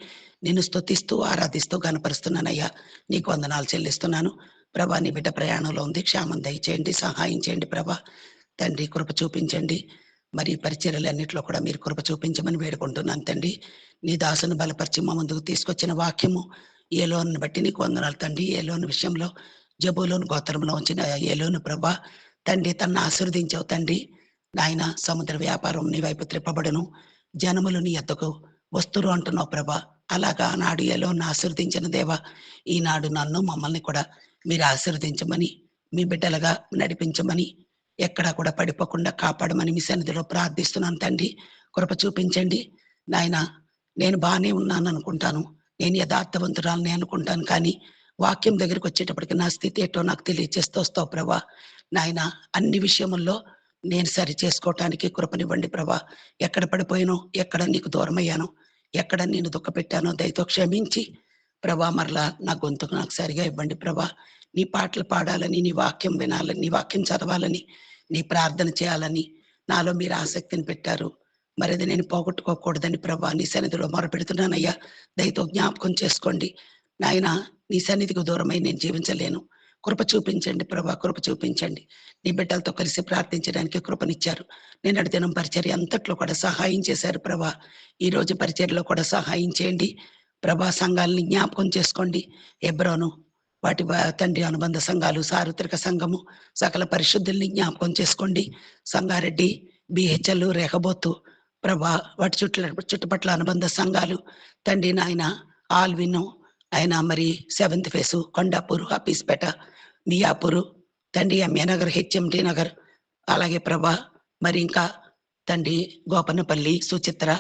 నేను స్తుతిస్తూ ఆరాధిస్తూ కనపరుస్తున్నానయ్యా. నీకు వందనాలు చెల్లిస్తున్నాను ప్రభా. నీ బిడ్డ ప్రయాణంలో ఉంది, క్షేమం దయచేయండి, సహాయం చేయండి ప్రభా. తండ్రి కృప చూపించండి. మరి పరిచర్యలన్నింటిలో కూడా మీరు కృప చూపించమని వేడుకుంటున్నాను తండ్రి. నీ దాసును బలపరిచి మా ముందుకు తీసుకొచ్చిన వాక్యము ఏలోను బట్టి నీకు వందనాలు తండ్రి. ఏలోను విషయంలో జబూలోను గోత్రంలో ఉంచిన ఏలోను ప్రభా తండ్రి తనను ఆశీర్వదించావు తండ్రి. నాయన సముద్ర వ్యాపారం నీ వైపు త్రిప్పబడును, జనములు నీ ఎద్దకు వస్తురు అంటున్నావు ప్రభా. అలాగా ఆనాడు ఏలోను ఆశీర్వదించిన దేవా ఈనాడు నన్ను మమ్మల్ని కూడా మీరు ఆశీర్వదించమని, మీ బిడ్డలుగా నడిపించమని, ఎక్కడా కూడా పడిపోకుండా కాపాడమని మీ సన్నిధిలో ప్రార్థిస్తున్నాను తండ్రి. కృప చూపించండి నాయన. నేను బాగానే ఉన్నాను అనుకుంటాను, నేను యథార్థవంతురాలని అనుకుంటాను, కానీ వాక్యం దగ్గరికి వచ్చేటప్పటికి నా స్థితి ఏంటో నాకు తెలియచేస్తూ వస్తావు ప్రభా. నాయన అన్ని విషయముల్లో నేను సరి చేసుకోవటానికి కృపనివ్వండి ప్రభా. ఎక్కడ పడిపోయానో, ఎక్కడ నీకు దూరం అయ్యానో, ఎక్కడ నేను దుఃఖపెట్టానో దయతో క్షమించి ప్రభా మరలా నా గొంతుకు నాకు సరిగా ఇవ్వండి ప్రభా. నీ పాటలు పాడాలని, నీ వాక్యం వినాలని, నీ వాక్యం చదవాలని, నీ ప్రార్థన చేయాలని నాలో మీరు ఆసక్తిని పెట్టారు. మరి అది నేను పోగొట్టుకోకూడదని ప్రభా నీ సన్నిధిలో మొరపెడుతున్నానయ్యా. దయతో జ్ఞాపకం చేసుకోండి నాయన. నీ సన్నిధికి దూరమై నేను జీవించలేను. కృప చూపించండి ప్రభా, కృప చూపించండి. నీ బిడ్డలతో కలిసి ప్రార్థించడానికి కృపనిచ్చారు. నేను దినం పరిచర్య అంతట్లో కూడా సహాయం చేశారు ప్రభా. ఈ రోజు పరిచర్యలో కూడా సహాయం చేయండి ప్రభా. సంఘాలని జ్ఞాపకం చేసుకోండి. ఎబ్రోను వాటి తండ్రి అనుబంధ సంఘాలు, సార్వత్రిక సంఘము, సకల పరిశుద్ధుల్ని జ్ఞాపకం చేసుకోండి. సంగారెడ్డి, బిహెచ్ఎల్, రేఖబోతు ప్రభా, వాటి చుట్టుపట్ల అనుబంధ సంఘాలు తండ్రి నాయన, ఆల్విను ఆయన, మరి సెవెంత్ ఫేసు, కొండాపూర్, హపీస్పేట, మియాపూరు తండ్రి, ఎంఏ నగర్, హెచ్ఎంటి నగర్, అలాగే ప్రభా మరి ఇంకా తండ్రి గోపన్నపల్లి, సుచిత్ర,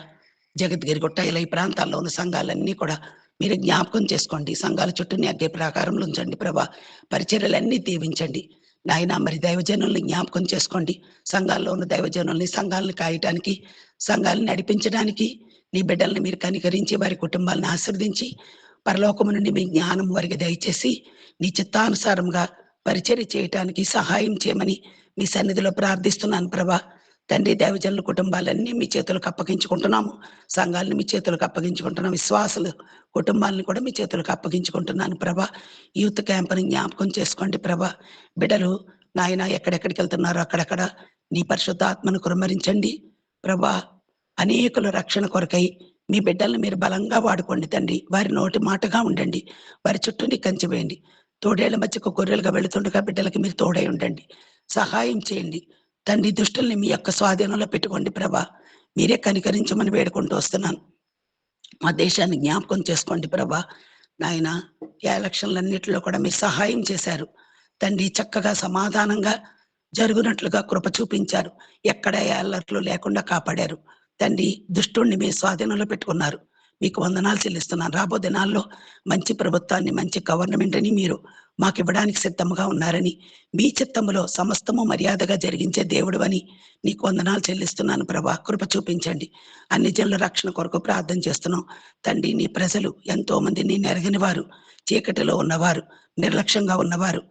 జగద్గిరిగుట్ట, ఇలా ఈ ప్రాంతాల్లో ఉన్న సంఘాలన్నీ కూడా మీరు జ్ఞాపకం చేసుకోండి. సంఘాల చుట్టూని అగ్గే ప్రాకారంలో ఉంచండి ప్రభా. పరిచర్యలన్నీ దీవించండి నాయన. మరి దైవజనుల్ని జ్ఞాపకం చేసుకోండి. సంఘాల్లో ఉన్న దైవజనుల్ని, సంఘాలను కాయటానికి, సంఘాలను నడిపించడానికి నీ బిడ్డల్ని మీరు కనికరించి వారి కుటుంబాలను ఆశీర్వదించి పరలోకము నుండి మీ జ్ఞానం వారికి దయచేసి నీ చిత్తానుసారంగా పరిచర్య చేయటానికి సహాయం చేయమని మీ సన్నిధిలో ప్రార్థిస్తున్నాను ప్రభా. తండ్రి దైవజనుల కుటుంబాలన్నీ మీ చేతులకు అప్పగించుకుంటున్నాము. సంఘాలను మీ చేతులకు అప్పగించుకుంటున్నాం. విశ్వాసులు కుటుంబాలను కూడా మీ చేతులకు అప్పగించుకుంటున్నాను ప్రభా. యూత్ క్యాంపుని జ్ఞాపకం చేసుకోండి ప్రభా. బిడ్డలు నాయన ఎక్కడెక్కడికి వెళ్తున్నారో అక్కడక్కడ నీ పరిశుద్ధాత్మను కుమ్మరించండి ప్రభా. అనేకుల రక్షణ కొరకై మీ బిడ్డలను మీరు బలంగా వాడుకోండి తండ్రి. వారి నోటి మాటగా ఉండండి. వారి చుట్టూని కంచి వేయండి. తోడేళ్ల మధ్యకు గొర్రెలుగా వెళుతుండగా బిడ్డలకి మీరు తోడై ఉండండి. సహాయం చేయండి తండ్రి. దుష్టుల్ని మీ యొక్క స్వాధీనంలో పెట్టుకోండి ప్రభా. మీరే కనికరించమని వేడుకుంటూ వస్తున్నాను. మా దేశాన్ని జ్ఞాపకం చేసుకోండి ప్రభా. నాయన ఎలక్షన్లన్నిటిలో కూడా మీరు సహాయం చేశారు తండ్రి. చక్కగా సమాధానంగా జరుగునట్లుగా కృప చూపించారు. ఎక్కడ అల్లర్లు లేకుండా కాపాడారు తండ్రి. దుష్టుణ్ణి మీ స్వాధీనంలో పెట్టుకున్నారు. మీకు వందనాలు చెల్లిస్తున్నాను. రాబో దినాల్లో మంచి ప్రభుత్వాన్ని, మంచి గవర్నమెంట్ని మీరు మాకు ఇవ్వడానికి సిద్ధంగా ఉన్నారని, మీ చిత్తములో సమస్తము మర్యాదగా జరిగించే దేవుడు అని నీకు వందనాలు చెల్లిస్తున్నాను ప్రభా. కృప చూపించండి. అన్ని జనుల రక్షణ కొరకు ప్రార్థన చేస్తున్నాం తండ్రి. నీ ప్రజలు ఎంతో మంది నీ నెరగని వారు, చీకటిలో ఉన్నవారు, నిర్లక్ష్యంగా ఉన్నవారు,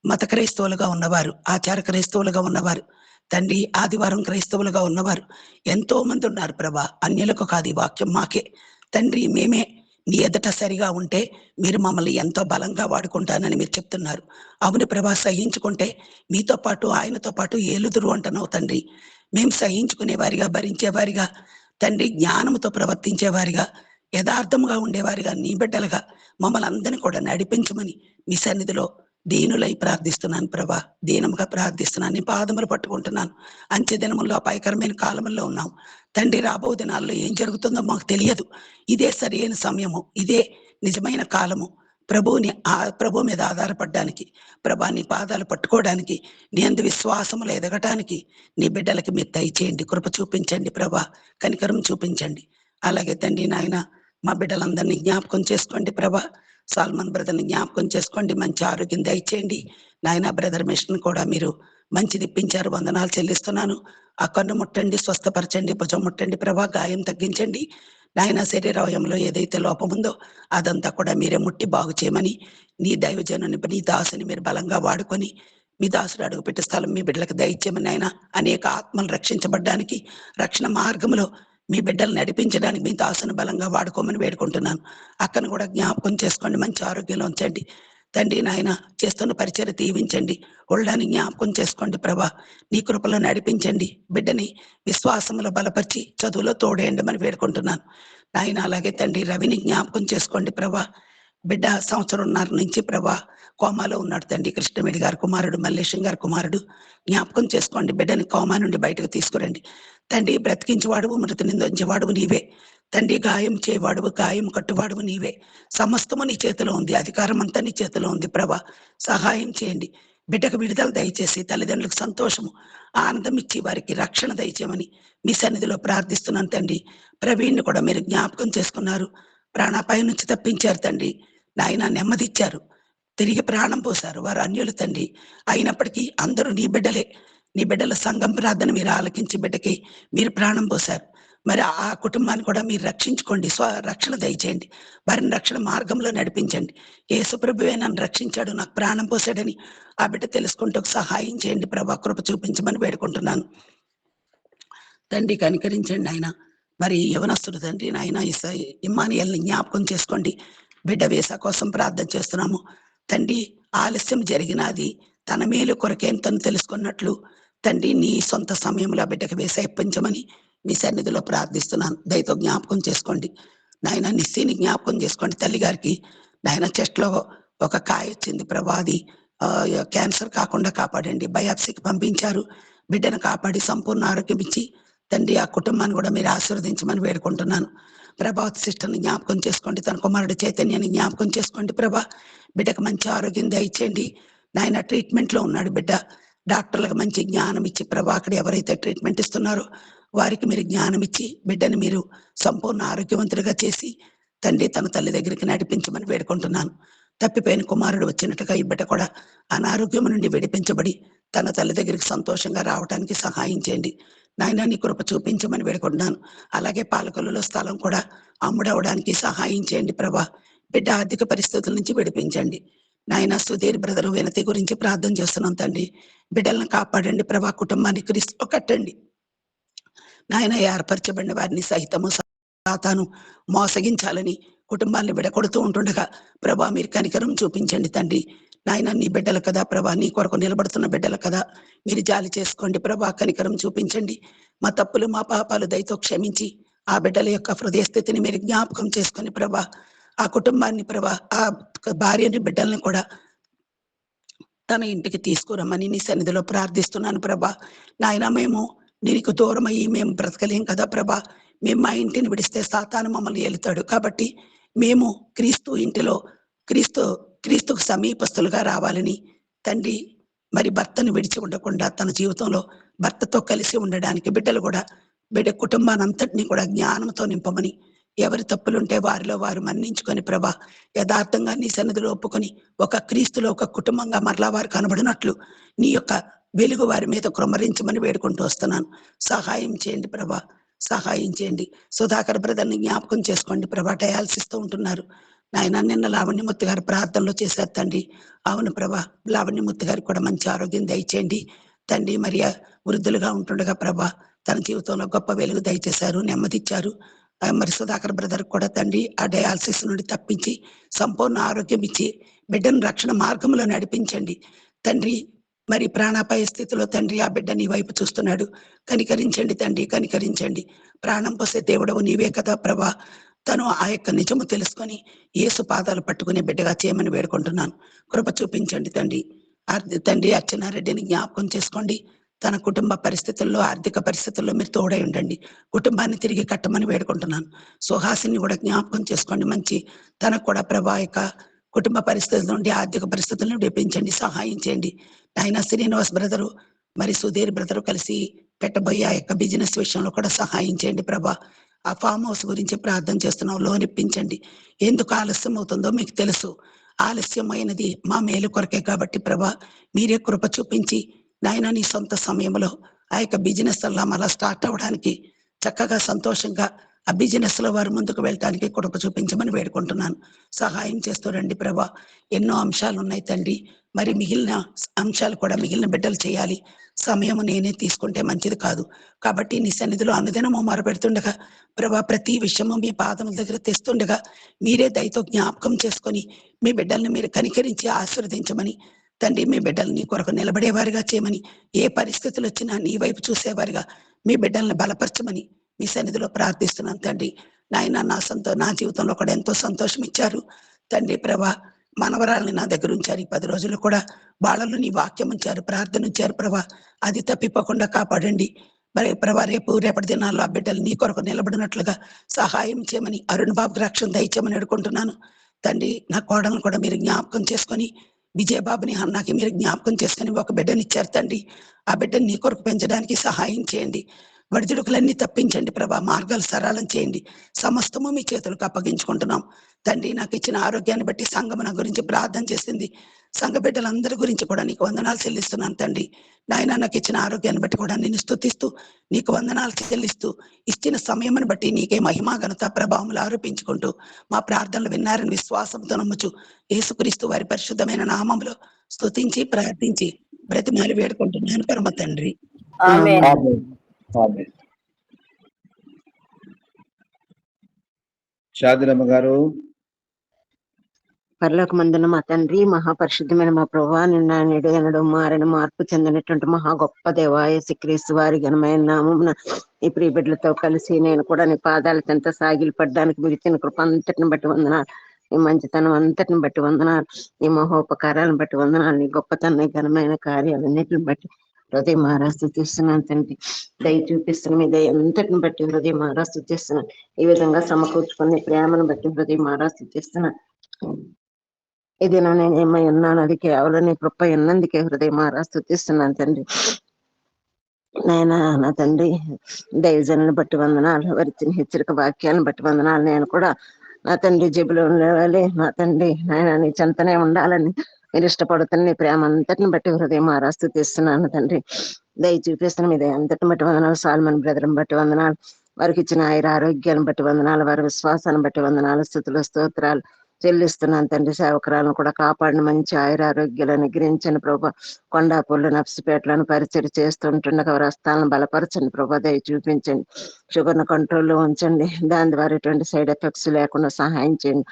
మత క్రైస్తవులుగా ఉన్నవారు, ఆచార క్రైస్తవులుగా ఉన్నవారు తండ్రి, ఆదివారం క్రైస్తవులుగా ఉన్నవారు ఎంతో మంది ఉన్నారు ప్రభా. అన్యులకు కాదు, ఈ వాక్యం మాకే తండ్రి. మేమే నీ ఎదుట సరిగా ఉంటే మీరు మమ్మల్ని ఎంతో బలంగా వాడుకుంటానని మీరు చెప్తున్నారు. అవును ప్రభా, సహించుకుంటే మీతో పాటు ఆయనతో పాటు ఏలుదురు అంటున్నావు తండ్రి. మేము సహించుకునేవారిగా, భరించేవారిగా తండ్రి, జ్ఞానంతో ప్రవర్తించేవారిగా, యథార్థంగా ఉండేవారిగా, నీ బిడ్డలుగా మమ్మల్ని అందరినీ కూడా నడిపించమని మీ సన్నిధిలో దీనులై ప్రార్థిస్తున్నాను ప్రభా. దీనముగా ప్రార్థిస్తున్నాను. నీ పాదములు పట్టుకుంటున్నాను. అంచె దినముల్లో, అపాయకరమైన కాలంలో ఉన్నాం తండ్రి. రాబో దినాల్లో ఏం జరుగుతుందో మాకు తెలియదు. ఇదే సరైన సమయము, ఇదే నిజమైన కాలము. ప్రభు మీద ఆధారపడడానికి ప్రభా, నీ పాదాలు పట్టుకోవడానికి, నీ అందు విశ్వాసములు ఎదగటానికి నీ బిడ్డలకి మీరు దయచేయండి. కృప చూపించండి ప్రభా, కనికరం చూపించండి. అలాగే తండ్రి నాయన, మా బిడ్డలందరినీ జ్ఞాపకం చేసుకోండి ప్రభా. సాల్మన్ బ్రదర్ని జ్ఞాపకం చేసుకోండి. మంచి ఆరోగ్యం దయచేయండి నాయన. బ్రదర్ మిషన్ కూడా మీరు మంచిది ఇప్పించారు. వందనాలు చెల్లిస్తున్నాను. ఆ కన్ను ముట్టండి, స్వస్థపరచండి. భుజం ముట్టండి ప్రభా, గాయం తగ్గించండి నాయన. శరీరవయంలో ఏదైతే లోపం ఉందో అదంతా కూడా మీరే ముట్టి బాగు చేయమని నీ దైవజనుని, నీ దాసుని మీరు బలంగా వాడుకొని మీ దాసుడు అడుగుపెట్టే స్థలం మీ బిడ్డలకు దయచేయమని ఆయన. అనేక ఆత్మలు రక్షించబడ్డానికి, రక్షణ మార్గంలో మీ బిడ్డలు నడిపించడానికి మీ దాసును బలంగా వాడుకోమని వేడుకుంటున్నాను. అక్కను కూడా జ్ఞాపకం చేసుకోండి. మంచి ఆరోగ్యంలో ఉంచండి తండ్రి నాయన. చేస్తున్న పరిచర్య దీవించండి. ఒళ్ళని జ్ఞాపకం చేసుకోండి ప్రభా. నీ కృపలో నడిపించండి. బిడ్డని విశ్వాసంలో బలపరిచి చదువులో తోడేయండి వేడుకుంటున్నాను నాయన. అలాగే తండ్రి రవిని జ్ఞాపకం చేసుకోండి ప్రభా. బిడ్డ సంవత్సరంన్నర నుంచి ప్రభా కోమాలో ఉన్నాడు తండ్రి. కృష్ణవేణి గారి కుమారుడు, మల్లేశం గారి కుమారుడు జ్ఞాపకం చేసుకోండి. బిడ్డని కోమా నుండి బయటకు తీసుకురండి తండ్రి. బ్రతికించేవాడువు, మృతిని నొంచేవాడువు నీవే తండ్రి. గాయం చేయవాడువు, గాయం కట్టువాడువు నీవే. సమస్తము నీ చేతిలో ఉంది. అధికారం అంతా నీ చేతిలో ఉంది ప్రభా. సహాయం చేయండి. బిడ్డకు విడుదల దయచేసి తల్లిదండ్రులకు సంతోషము, ఆనందం ఇచ్చి వారికి రక్షణ దయచేయమని మీ సన్నిధిలో ప్రార్థిస్తున్నాను తండ్రి. ప్రవీణ్ని కూడా మీరు జ్ఞాపకం చేసుకున్నారు. ప్రాణాపాయం నుంచి తప్పించారు తండ్రి నాయన. నెమ్మదిచ్చారు, తిరిగి ప్రాణం పోశారు. వారు అన్యులు తండ్రి. అయినప్పటికీ అందరూ నీ బిడ్డలే. నీ బిడ్డల సంఘం ప్రార్థన మీరు ఆలకించి బిడ్డకి మీరు ప్రాణం పోశారు. మరి ఆ కుటుంబాన్ని కూడా మీరు రక్షించుకోండి, రక్షణ దయచేయండి, వారిని రక్షణ మార్గంలో నడిపించండి. యేసుప్రభువే నన్ను రక్షించాడు, నాకు ప్రాణం పోసాడని ఆ బిడ్డ తెలుసుకుంటూ సహాయం చేయండి ప్రభా, కృప చూపించమని వేడుకుంటున్నాను. తండ్రి కనికరించండి ఆయన. మరి యవనస్తుడు తండ్రి నాయన ఇమ్మానుయేల్ని జ్ఞాపకం చేసుకోండి. బిడ్డ వీసా కోసం ప్రార్థన చేస్తున్నాము తండ్రి. ఆలస్యం జరిగినది తన మేలు కొరకేం తను తెలుసుకున్నట్లు తండ్రి నీ సొంత సమయంలో ఆ బిడ్డకు వీసా ఇప్పించమని మీ సన్నిధిలో ప్రార్థిస్తున్నాను. దయతో జ్ఞాపకం చేసుకోండి నాయన. నిస్సీని జ్ఞాపకం చేసుకోండి. తల్లి గారికి నాయన చెస్ట్ లో ఒక కాయ వచ్చింది ప్రభా, అది క్యాన్సర్ కాకుండా కాపాడండి. బయాప్సీకి పంపించారు, బిడ్డను కాపాడి సంపూర్ణ ఆరోగ్యం ఇచ్చి తండ్రి ఆ కుటుంబాన్ని కూడా మీరు ఆశీర్వదించమని వేడుకుంటున్నాను. ప్రభావతి సిస్టర్ని జ్ఞాపకం చేసుకోండి, తన కుమారుడు చైతన్యాన్ని జ్ఞాపకం చేసుకోండి ప్రభా. బిడ్డకు మంచి ఆరోగ్యం దయచేయండి నాయన. ట్రీట్మెంట్ లో ఉన్నాడు బిడ్డ, డాక్టర్లకు మంచి జ్ఞానం ఇచ్చి ప్రభా, అక్కడ ఎవరైతే ట్రీట్మెంట్ ఇస్తున్నారో వారికి మీరు జ్ఞానం ఇచ్చి బిడ్డని మీరు సంపూర్ణ ఆరోగ్యవంతులుగా చేసి తండ్రి తన తల్లి దగ్గరికి నడిపించమని వేడుకుంటున్నాను. తప్పిపోయిన కుమారుడు వచ్చినట్టుగా ఈ బిడ్డ కూడా అనారోగ్యం నుండి విడిపించబడి తన తల్లి దగ్గరికి సంతోషంగా రావడానికి సహాయం చేయండి నాయన. నీ కృప చూపించమని వేడుకుంటున్నాను. అలాగే పాలకొల్లులో స్థలం కూడా అమ్ముడవడానికి సహాయం చేయండి ప్రభా. బిడ్డ ఆర్థిక పరిస్థితుల నుంచి విడిపించండి నాయన. సుధీర్ బ్రదరు వినతి గురించి ప్రార్థన చేస్తున్నాం తండ్రి. బిడ్డలను కాపాడండి ప్రభా, కుటుంబాన్ని క్రీస్తులో కట్టండి నాయన. ఏర్పరచబడిన వారిని సహితము సాతాను మోసగించాలని కుటుంబాన్ని విడగొడుతూ ఉంటుండగా ప్రభా మీరు కనికరం చూపించండి తండ్రి నాయన. నీ బిడ్డలు కదా ప్రభా, నీ కొరకు నిలబడుతున్న బిడ్డలు కదా, మీరు జాలి చేసుకోండి ప్రభా, కనికరం చూపించండి. మా తప్పులు మా పాపాలు దయతో క్షమించి ఆ బిడ్డల యొక్క హృదయ స్థితిని మీరు జ్ఞాపకం చేసుకొని ప్రభా, ఆ కుటుంబాన్ని ప్రభా, ఆ భార్యని బిడ్డల్ని కూడా తన ఇంటికి తీసుకురమ్మని నీ సన్నిధిలో ప్రార్థిస్తున్నాను ప్రభా. నాయన మేము నీకు దూరం అయ్యి మేము బ్రతకలేం కదా ప్రభా. మేము మా ఇంటిని విడిస్తే సాతాను మమ్మల్ని ఏలుతాడు. కాబట్టి మేము క్రీస్తు ఇంటిలో క్రీస్తుకు సమీపస్తులుగా రావాలని తండ్రి మరి భర్తను విడిచి ఉండకుండా తన జీవితంలో భర్తతో కలిసి ఉండడానికి బిడ్డ కుటుంబాన్ని అంతటినీ కూడా జ్ఞానంతో నింపమని, ఎవరి తప్పులుంటే వారిలో వారు మన్నించుకొని ప్రభా యథార్థంగా నీ సన్నిధిలో ఒప్పుకొని ఒక క్రీస్తులో ఒక కుటుంబంగా మరలా వారు కనబడినట్లు నీ యొక్క వెలుగు వారి మీద కృమ్మరించమని వేడుకుంటూ వస్తున్నాను. సహాయం చేయండి ప్రభా, సహాయం చేయండి. సుధాకర్ బ్రదర్ని జ్ఞాపకం చేసుకోండి ప్రభా, డయాలసిస్ తో ఉంటున్నారు నాయన. నిన్న లావణ్యమూర్తి గారు ప్రార్థనలో చేశారు తండ్రి. అవును ప్రభా, లావణ్యమూర్తి గారికి కూడా మంచి ఆరోగ్యం దయచేయండి తండ్రి. మరి వృద్ధులుగా ఉంటుండగా ప్రభా తన జీవితంలో గొప్ప వెలుగు దయచేశారు, నెమ్మదిచ్చారు. మరి సుధాకర్ బ్రదర్ కూడా తండ్రి ఆ డయాలసిస్ నుండి తప్పించి సంపూర్ణ ఆరోగ్యం ఇచ్చి బిడ్డను రక్షణ మార్గంలో నడిపించండి తండ్రి. మరి ప్రాణాపాయ స్థితిలో తండ్రి ఆ బిడ్డ నీ వైపు చూస్తున్నాడు, కనికరించండి తండ్రి, కనికరించండి. ప్రాణం పోసే దేవుడవు నీవే కదా ప్రభా. తను ఆ యొక్క నిజము తెలుసుకొని యేసు పాదాలు పట్టుకునే బిడ్డగా చేయమని వేడుకుంటున్నాను. కృప చూపించండి తండ్రి. తండ్రి అర్చనారెడ్డిని జ్ఞాపకం చేసుకోండి. తన కుటుంబ పరిస్థితుల్లో ఆర్థిక పరిస్థితుల్లో మీరు తోడై ఉండండి, కుటుంబాన్ని తిరిగి కట్టమని వేడుకుంటున్నాను. సుహాసిని కూడా జ్ఞాపకం చేసుకోండి. మంచి తనకు కూడా ప్రభా యొక్క కుటుంబ పరిస్థితుల నుండి ఆర్థిక పరిస్థితులను విడిపించండి, సహాయం చేయండి ఆయన. శ్రీనివాస్ బ్రదరు మరి సుధీర్ బ్రదరు కలిసి పెట్టబోయే ఆ యొక్క బిజినెస్ విషయంలో కూడా సహాయం చేయండి ప్రభా. ఆ ఫామ్ హౌస్ గురించి ప్రార్థన చేస్తున్నాం, లోన్ ఇప్పించండి. ఎందుకు ఆలస్యం అవుతుందో మీకు తెలుసు, ఆలస్యమైనది మా మేలు కొరకే కాబట్టి ప్రభా మీరే కృప చూపించి నాయన నీ సొంత సమయంలో ఆ యొక్క బిజినెస్ అలా మళ్ళా స్టార్ట్ అవ్వడానికి చక్కగా సంతోషంగా ఆ బిజినెస్ లో వారు ముందుకు వెళ్ళటానికి కృప చూపించమని వేడుకుంటున్నాను. సహాయం చేస్తూ రండి ప్రభా. ఎన్నో అంశాలు ఉన్నాయి తండ్రి, మరి మిగిలిన అంశాలు కూడా మిగిలిన బిడ్డలు చేయాలి. సమయం నేనే తీసుకుంటే మంచిది కాదు. కాబట్టి నీ సన్నిధిలో అనుదినము మొరపెడుతుండగా ప్రభా ప్రతి విషయము మీ పాదముల దగ్గర తెస్తుండగా మీరే దయతో జ్ఞాపకం చేసుకొని మీ బిడ్డల్ని మీరు కనికరించి ఆశీర్వదించమని తండ్రి, మీ బిడ్డలు నీ కొరకు నిలబడేవారిగా చేయమని, ఏ పరిస్థితులు వచ్చినా నీ వైపు చూసేవారిగా మీ బిడ్డల్ని బలపరచమని మీ సన్నిధిలో ప్రార్థిస్తున్నాను తండ్రి. నాయన నా జీవితంలో కూడా ఎంతో సంతోషం ఇచ్చారు తండ్రి ప్రభా. మనవరాలని నా దగ్గర ఉంచారు. ఈ 10 రోజులు కూడా వాళ్ళలో నీ వాక్యం ఉంచారు, ప్రార్థన ఉంచారు ప్రభా. అది తప్పిపోకుండా కాపాడండి. మరి ప్రభా రేపటి దినాల్లో ఆ బిడ్డలు నీ కొరకు నిలబడినట్లుగా సహాయం చేయమని, అరుణ్ బాబుకి రక్షణ దయచేయమని అడుగుకుంటున్నాను తండ్రి. నా కోడలను కూడా మీరు జ్ఞాపకం చేసుకొని, విజయబాబుని అన్నాకి మీరు జ్ఞాపకం చేసుకొని ఒక బిడ్డని ఇచ్చారు తండ్రి. ఆ బిడ్డని నీ కొరకు పెంచడానికి సహాయం చేయండి. వడిదుడుకులన్నీ తప్పించండి ప్రభా, మార్గాలు సరళం చేయండి. సమస్తము మీ చేతులకు అప్పగించుకుంటున్నాం తండ్రి. నాకు ఇచ్చిన ఆరోగ్యాన్ని బట్టి సంఘం నా గురించి ప్రార్థన చేసింది. సంఘ బిడ్డలందరి గురించి కూడా నీకు వందనాలు చెల్లిస్తున్నాను తండ్రి. నాయన నాకు ఇచ్చిన ఆరోగ్యాన్ని బట్టి కూడా నిన్ను స్తుతిస్తూ నీకు వందనాలు చెల్లిస్తూ ఇచ్చిన సమయమును బట్టి నీకే మహిమా ఘనత ప్రభావములు ఆరోపించుకుంటూ మా ప్రార్థనలు విన్నారని విశ్వాసంతో నమ్ముచు యేసుక్రీస్తు వారి పరిశుద్ధమైన నామములో స్తుతించి ప్రార్థించి బ్రతిమాలి వేడుకుంటున్నాను పరమ తండ్రి. ఆమేన్. ఆమేన్. ఆమేన్. షాదిరమ్మ గారు. పరలోకమందున మా తండ్రి, మహాపరిశుద్ధమైన మా ప్రభువా, నిన్న నేడు ఎన్నడూ మారని మార్పు చెందినటువంటి మహా గొప్ప దేవా యేసుక్రీస్తు వారి ఘనమైన నామమున ఈ ప్రియ బిడ్డలతో కలిసి నేను కూడా నీ పాదాల చెంత సాగిలి పడ్డానికి మీరు ఇచ్చిన కృప అంతటిని బట్టి వందనాలు. నీ మంచితనం అంతటిని బట్టి వందనాలు. నీ మహోపకారాలను బట్టి వందనాలు. నీ గొప్పతనం, నీ ఘనమైన కార్యాలన్నిటిని బట్టి హృదయ మహారాస్తు తీస్తున్నాను తండ్రి. దయ చూపిస్తున్న మీ దయ అంతటిని బట్టి హృదయ మహారాస్తు తీస్తున్నాను. ఈ విధంగా సమకూర్చుకునే ప్రేమను బట్టి హృదయ మహారాస్తు తీస్తున్నాను. ఇది నేను ఏమై ఉన్నాను, అది కేవలం నీ కృప ఎన్నందుకే హృదయ మహారాస్తు తీస్తున్నాను తండ్రి. నా తండ్రి దైవజనులను బట్టి వందనాలు, వారి హెచ్చరిక వాక్యాలను బట్టి వందనాలు. నేను కూడా నా తండ్రి జేబులో ఉండేవాళ్ళే నా తండ్రి నాయన నీ చెంతనే ఉండాలని మీరు ఇష్టపడుతున్న నీ ప్రేమ అంతటిని బట్టి హృదయ మహారాస్తు తీస్తున్నాను తండ్రి. దయ చూపిస్తున్న మీ దయ అంతటిని బట్టి వందనాలు. సాల్మన్ బ్రదర్ని బట్టి వందనాలు, వారికి ఇచ్చిన ఆరోగ్యాలను బట్టి వందనాలు, వారి విశ్వాసాన్ని బట్టి వందనాలు, స్తుతులు స్తోత్రాలు చెల్లిస్తున్నాను తండ్రి. సేవకురాలను కూడా కాపాడిన మంచి ఆరోగ్యాలను అనుగ్రహించండి ప్రభా. కొండాపూర్లు నర్సిపేటలను పరిచయం చేస్తుంటుండగా వారి హస్తాలను బలపరచండి ప్రభా. దయ చూపించండి. షుగర్ను కంట్రోల్లో ఉంచండి. దాని ద్వారా ఎటువంటి సైడ్ ఎఫెక్ట్స్ లేకుండా సహాయం చేయండి.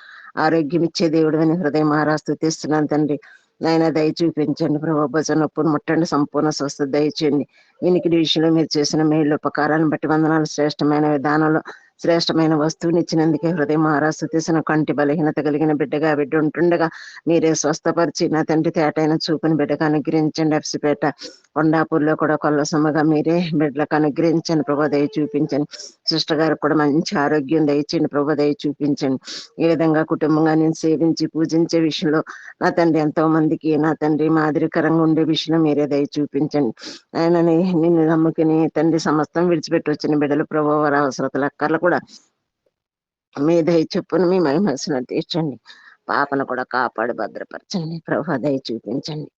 ఆరోగ్యం ఇచ్చే దేవుడు అని హృదయ మహారాస్తు తీస్తున్నాను తండ్రి. నాయన దయ చూపించండి ప్రభా. భుజ నొప్పును ముట్టండి, సంపూర్ణ స్వస్థత దయచేయండి. వినికిడి విషయంలో మీరు చేసిన మేలు ఉపకారాలను బట్టి వందనాలు. శ్రేష్టమైన విధానంలో శ్రేష్టమైన వస్తువుని ఇచ్చినందుకే హృదయ మహారాస్తు తీసిన కంటి బలహీనత కలిగిన బిడ్డగా బిడ్డ ఉంటుండగా మీరే స్వస్థపరిచి నా తండ్రి తేటైన చూపుని బిడ్డగా అనుగ్రహించండి. ఎఫ్సిపేట కొండాపూర్లో కూడా కొల్లసమ్మగా మీరే బిడ్డలకు అనుగ్రహించండి ప్రభా. దయ చూపించండి. సిస్టర్ గారికి కూడా మంచి ఆరోగ్యం దయచేయండి ప్రభా. దయ చూపించండి. ఈ విధంగా కుటుంబంగా నేను సేవించి పూజించే విషయంలో నా తండ్రి ఎంతో మందికి నా తండ్రి మాదిరికరంగా ఉండే విషయంలో మీరే దయ చూపించండి. ఆయన నిన్ను నమ్ముకుని తండ్రి సమస్తం విడిచిపెట్టి వచ్చిన బిడ్డలు ప్రభా వారి అవసరతలు అక్కర్లు కూడా మీ దయ చెప్పును మీ మహిమను తీర్చండి. పాపను కూడా కాపాడి భద్రపరచండి ప్రభా. దయ చూపించండి.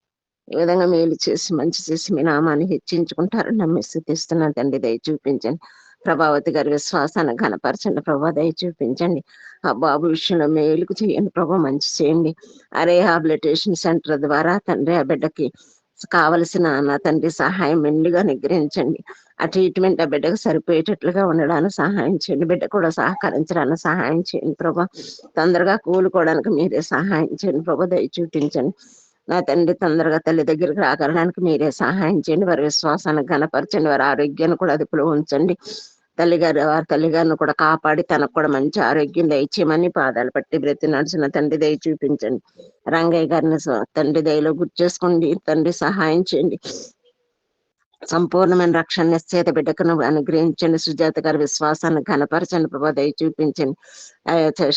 ఈ విధంగా మేలు చేసి మంచి చేసి మీ నామాన్ని హెచ్చించుకుంటారని నమ్మి స్తుతిస్తున్నాను తండ్రి. దయ చూపించండి. ప్రభావతి గారి విశ్వాసాన్ని ఘనపరచండి ప్రభా. దయ చూపించండి. ఆ బాబు విషయంలో మేలుకు చేయండి ప్రభా. మంచి చేయండి. ఆ రీహాబిలిటేషన్ సెంటర్ ద్వారా తండ్రి ఆ బిడ్డకి కావలసిన నా తండ్రి సహాయం మెండుగా నిగ్రహించండి. ఆ ట్రీట్మెంట్ ఆ బిడ్డకు సరిపోయేటట్లుగా ఉండడానికి సహాయం చేయండి. బిడ్డ కూడా సహకరించడానికి సహాయం చేయండి ప్రభా. తొందరగా కూలుకోవడానికి మీరే సహాయం చేయండి ప్రభా. దయ చూపించండి. నా తండ్రి తొందరగా తల్లి దగ్గరికి రాగలడానికి మీరే సహాయం చేయండి. వారి విశ్వాసాన్ని ఘనపరచండి. వారి ఆరోగ్యాన్ని కూడా అదుపులో ఉంచండి. వారి తల్లిగారిని కూడా కాపాడి తనకు కూడా మంచి ఆరోగ్యం దయచేయమని పాదాలు పట్టి బ్రతి నడిచిన తండ్రి దయ చూపించండి. రంగయ్య గారిని తండ్రి దయలో గుర్తు చేసుకోండి. తండ్రి సహాయం చేయండి. సంపూర్ణమైన రక్షణ నిశ్చేత బిడ్డకును అనుగ్రహించండి. సుజాత గారి విశ్వాసాన్ని ఘనపరచండి ప్రభా. దయ చూపించండి.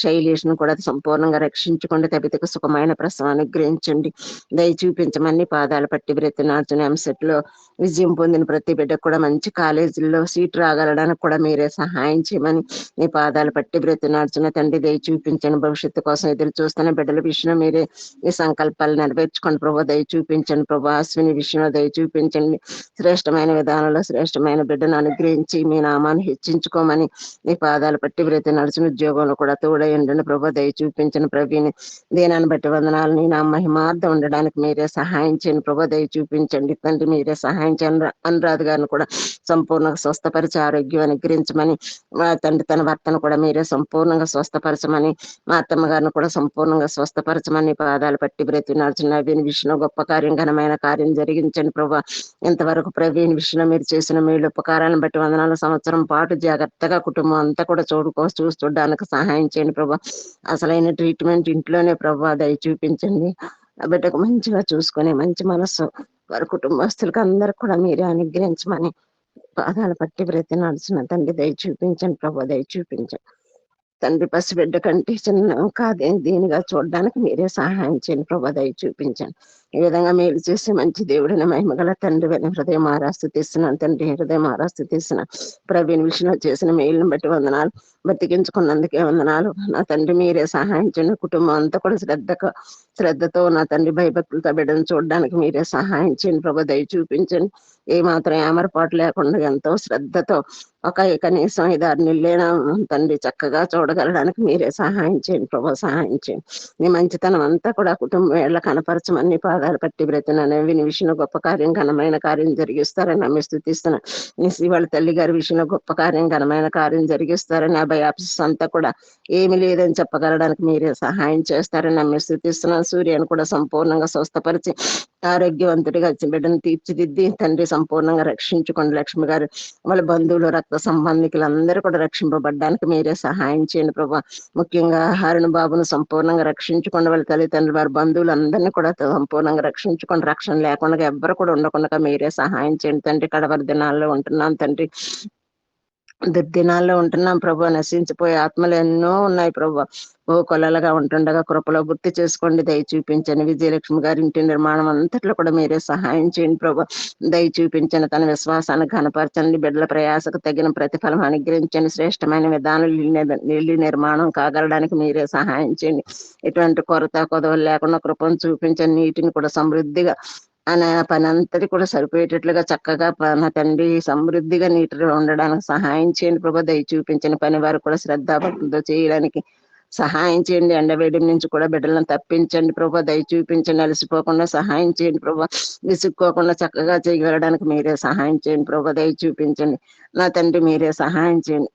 శైలేష్ను కూడా సంపూర్ణంగా రక్షించుకోండి. తబితకు సుఖమైన ప్రసవం అనుగ్రహించండి. దయ చూపించమని పాదాలు పట్టి బ్రతినార్చుని ఎంసెట్ లో విజయం పొందిన ప్రతి బిడ్డకు కూడా మంచి కాలేజీల్లో సీట్ రాగలడానికి కూడా మీరే సహాయం చేయమని మీ పాదాలు పట్టి బ్రతినార్చున తండ్రి దయ చూపించండి. భవిష్యత్తు కోసం ఎదురు చూస్తున్న బిడ్డల విషయంలో మీరే మీ సంకల్పాలు నెరవేర్చుకోండి ప్రభా. దయ చూపించండి ప్రభా. అశ్విని విషయంలో దయ చూపించండి. శ్రేష్టమైన విధానంలో శ్రేష్టమైన బిడ్డను అనుగ్రహించి మీ నామాన్ని హెచ్చించుకోమని మీ పాదాలు పట్టి బ్రతి నడిచిన ఉద్యోగంలో కూడా తోడయండి ప్రభా. దయ చూపించిన ప్రవీణి దీనాన్ని బట్టి వందనాలు. నీ నా మహిమార్థం ఉండడానికి మీరే సహాయం చేయండి ప్రభా. దయ చూపించండి తండ్రి. మీరే సహాయం చేయండి. అనురాధ గారిని కూడా సంపూర్ణంగా స్వస్థపరిచి ఆరోగ్యం అనుగ్రహించమని మా తండ్రి తన భర్తను కూడా మీరే సంపూర్ణంగా స్వస్థపరచమని మా అత్తమ్మ గారిని కూడా సంపూర్ణంగా స్వస్థపరచమని పాదాలు పట్టి బ్రతి నడిచిన నవీన్ విషయంలో గొప్ప కార్యం ఘనమైన కార్యం జరిగించండి ప్రభా. ఇంతవరకు ప్రవీణ్ విషయంలో మీరు చేసిన మేలు ఉపకారాలను బట్టి వందనాలు. సంవత్సరం పాటు జాగ్రత్తగా కుటుంబం అంతా కూడా చూడడానికి సహాయం చేయండి ప్రభా. అసలైన ట్రీట్మెంట్ ఇంట్లోనే ప్రభా. దయ చూపించండి. ఆ బిడ్డకు మంచిగా చూసుకొని మంచి మనస్సు వారి కుటుంబస్తులకు అందరికి కూడా మీరే అనుగ్రహించమని పాదాలు పట్టి బ్రతి నడిచిన తండ్రి దయ చూపించండి ప్రభా. దయ చూపించండి తండ్రి. పసిబిడ్డ కంటే చిన్న కాదే దీనిగా చూడడానికి మీరే సహాయం చేయండి ప్రభా. దయ చూపించండి. ఈ విధంగా మేలు చేసి మంచి దేవుడిని మహిమగల తండ్రి అని హృదయం ఆరాస్తు తీస్తున్నాను తండ్రి. హృదయం ఆరాస్తు తీసిన ప్రవీణ్ విషయంలో చేసిన మేలును బట్టి వందనాలు. బతికించుకున్నందుకే వందనాలు. నా తండ్రి మీరే సహాయం చేయండి. కుటుంబం అంతా కూడా శ్రద్ధతో నా తండ్రి భయభక్తులతో బిడ్డను చూడడానికి మీరే సహాయం చేయండి ప్రభు. దయ చూపించండి. ఏమాత్రం ఏమరపాటు లేకుండా ఎంతో శ్రద్ధతో కనీసం 5-6 నెలలైనా తండ్రి చక్కగా చూడగలడానికి మీరే సహాయం చేయండి ప్రభు. సహాయం చేయండి. నీ మంచితనం అంతా కూడా కుటుంబం వేళ కనపరచమని పాదాలు పట్టి బ్రతిననే విని విషయంలో గొప్ప కార్యం ఘనమైన కార్యం జరిగిస్తారని నమ్మి స్తుతిస్తున్నాను. నీ వాళ్ళ తల్లి గారి విషయంలో గొప్ప కార్యం ఘనమైన కార్యం జరిగిస్తారని అభయాప్స్ అంతా కూడా ఏమి లేదని చెప్పగలడానికి మీరే సహాయం చేస్తారని నమ్మి స్తుతిస్తున్నాను. సూర్యను కూడా సంపూర్ణంగా స్వస్థపరిచి ఆరోగ్యవంతుడిగా బిడ్డను తీర్చిదిద్ది తండ్రి సంపూర్ణంగా రక్షించుకోండి. లక్ష్మి గారు వాళ్ళ బంధువులు రక్త సంబంధికులందరూ కూడా రక్షింపబడ్డానికి మీరే సహాయం చేయండి ప్రభా. ముఖ్యంగా హరుణ బాబును సంపూర్ణంగా రక్షించుకోండి. వాళ్ళ తల్లిదండ్రులు వారి బంధువులందరినీ కూడా సంపూర్ణంగా రక్షించుకోండి. రక్షణ లేకుండా ఎవ్వరు కూడా ఉండకుండా మీరే సహాయం చేయండి తండ్రి. కడవరి దినాల్లో ఉంటున్నాం తండ్రి. దుర్దినాల్లో ఉంటున్నాం ప్రభు. నశించిపోయే ఆత్మలు ఎన్నో ఉన్నాయి ప్రభు. కొలలుగా ఉంటుండగా కృపలో గుర్తు చేసుకోండి. దయ చూపించండి. విజయలక్ష్మి గారి ఇంటి నిర్మాణం అంతట్లో కూడా మీరే సహాయం చేయండి ప్రభు. దయ చూపించండి. తన విశ్వాసాన్ని ఘనపరచండి. బిడ్డల ప్రయాసకు తగిన ప్రతిఫలం అనుగ్రహించండి. శ్రేష్టమైన విధానం ఇల్లు నిర్మాణం కాగలడానికి మీరే సహాయం చేయండి. ఎటువంటి కొరత కొదవలు లేకుండా కృపను చూపించండి. నీటిని కూడా సమృద్ధిగా అనే పని అంతటి కూడా సరిపోయేటట్లుగా చక్కగా నా తండ్రి సమృద్ధిగా నీటిలో ఉండడానికి సహాయం చేయండి ప్రభు. దయ చూపించండి. పని వారు కూడా శ్రద్ధాభక్తులతో చేయడానికి సహాయం చేయండి. ఎండవేడి నుంచి కూడా బిడ్డలను తప్పించండి ప్రభు. దయ చూపించండి. అలసిపోకుండా సహాయం చేయండి ప్రభు. విసుక్కోకుండా చక్కగా చేయగలడానికి మీరే సహాయం చేయండి ప్రభు. దయ చూపించండి. నా తండ్రి మీరే సహాయం చేయండి.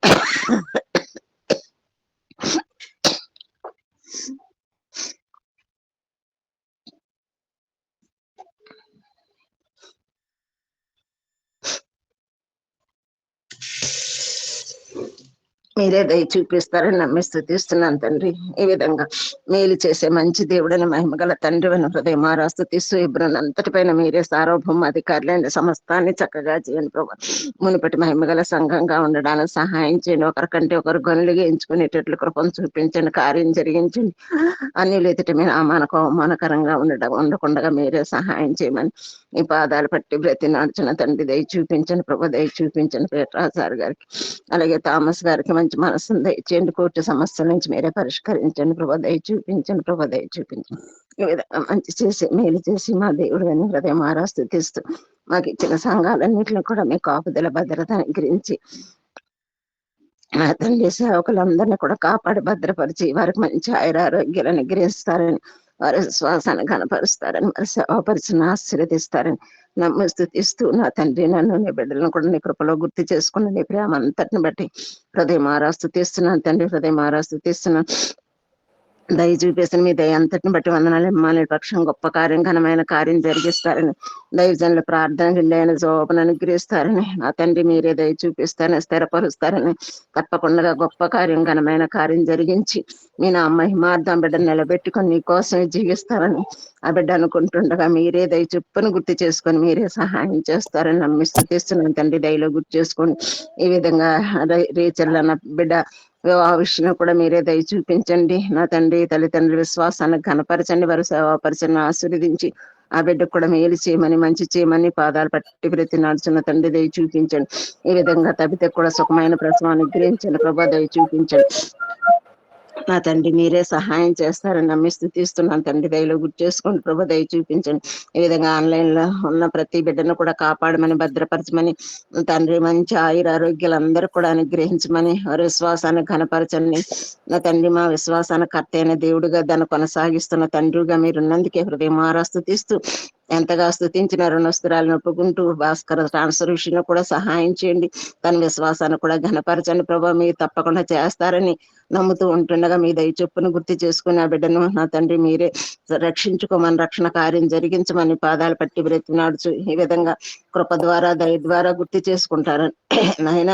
మీరే దయ చూపిస్తారని నమ్మి స్తుతిస్తున్నాను తండ్రి. ఈ విధంగా మేలు చేసే మంచి దేవుడని మహిమగల తండ్రి అని హృదయమారా స్తుతిస్తూ ఇబ్రన్ అంతటిపైన మీరే సార్వభౌమ అధికారులైన సమస్తాన్ని చక్కగా చేయండి ప్రభు. మునుపటి మహిమగల సంఘంగా ఉండడానికి సహాయం చేయండి. ఒకరికంటే ఒకరు గనులుగా ఎంచుకునేటట్లు కృపను చూపించండి. కార్యం జరిగించండి. అన్ని ఎదుటి మీద అవమానకరంగా ఉండకుండా మీరే సహాయం చేయమని ఈ పాదాలు పట్టి బ్రతి నడిచిన తండ్రి దయ చూపించండి ప్రభు. దయ చూపించండి పేట్రాజారు గారికి అలాగే థామస్ గారికి మంచి మనసును దయచేయండి. కోర్టు సమస్యల నుంచి మీరే పరిష్కరించండి ప్రభు. దయ చూపించండి ప్రభు. దయ చూపించండి. ఈ విధంగా మంచి చేసి మేలు చేసి మా దేవుడు అని హృదయమారా స్తుతిస్తూ మాకు ఇచ్చిన సంఘాలన్నింటినీ కూడా మీ కాపుదల భద్రత అనుగ్రహించి మా తండ్రి సేవకులందరినీ కూడా కాపాడి భద్రపరిచి వారికి మంచి ఆయురారోగ్యాలు అనుగ్రహిస్తారని వారి శ్వాసాన్ని కనపరుస్తారని వారి సేవపరిచిన ఆశీర్వదిస్తారని నమ్మి స్తుతిస్తూ నా తండ్రి నన్ను నీ బిడ్డలను కూడా నీ కృపలో గుర్తు చేసుకుని నీ ప్రేమ అంతటిని బట్టి హృదయమారా స్తుతిస్తున్నాను తండ్రి. హృదయమారా స్తుతిస్తున్నాను. దయ చూపేసిన మీ దయ అంతటిని బట్టి వందనాలు. ఇమ్మానుయేలు పక్షం గొప్ప కార్యం ఘనమైన కార్యం జరిగిస్తారని దైవజనుల ప్రార్థనకి లేని జవాబును అనుగ్రహిస్తారని నా తండ్రి మీరే దయ చూపిస్తారని స్థిరపరుస్తారని తప్పకుండా గొప్ప కార్యం ఘనమైన కార్యం జరిగించి మీ నా మహిమార్థం బిడ్డను నిలబెట్టుకొని నీ కోసమే జీవిస్తారని ఆ బిడ్డ అనుకుంటుండగా మీరే దయ చొప్పును గుర్తు చేసుకొని మీరే సహాయం చేస్తారని నమ్మి స్తుతిస్తున్నాను తండ్రి. దయలో గుర్తు చేసుకొని ఈ విధంగా రేచల్ అన్న బిడ్డ వివాహ విషయంలో కూడా మీరే దయ చూపించండి. నా తండ్రి తల్లిదండ్రుల విశ్వాసాన్ని ఘనపరచండి. వారి సేవాపరచని ఆశీర్వదించి ఆ బిడ్డకు కూడా మేలు చేయమని మంచి చేయమని పాదాలు పట్టి ప్రతి నడుచున్న తండ్రి దయ చూపించండి. ఈ విధంగా తబితకు కూడా సుఖమైన ప్రసవాన్ని గ్రహించండి ప్రభా. దయ చూపించండి. నా తండ్రి మీరే సహాయం చేస్తారని నమ్మి స్తుతిస్తున్నాను తండ్రి. దయలో గుర్తు చేసుకోండి ప్రభు. దయ చూపించండి. ఈ విధంగా ఆన్లైన్ లో ఉన్న ప్రతి బిడ్డను కూడా కాపాడమని భద్రపరచమని తండ్రి మంచి ఆయురారోగ్యాలు అందరూ కూడా అనుగ్రహించమని వారి విశ్వాసాన్ని ఘనపరచండి. నా తండ్రి మా విశ్వాసాన్ని కర్త అయిన దేవుడిగా దాన్ని కొనసాగిస్తున్న తండ్రిగా మీరున్నందుకే హృదయమారా స్తుతిస్తూ ఎంతగా స్తుతించిన రుణస్తురాలను ఒప్పుకుంటూ భాస్కర్ ట్రాన్స్ఫర్ విషయంలో కూడా సహాయం చేయండి. తన విశ్వాసాన్ని కూడా ఘనపరచండి ప్రభా. మీరు తప్పకుండా చేస్తారని నమ్ముతూ ఉంటుండగా మీ దయ చొప్పును గుర్తు చేసుకుని ఆ బిడ్డను నా తండ్రి మీరే రక్షించుకోమని రక్షణ కార్యం జరిగించమని పాదాలు పట్టి బ్రతినాడుచు ఈ విధంగా కృప ద్వారా దయ ద్వారా గుర్తు చేసుకుంటారని నాయన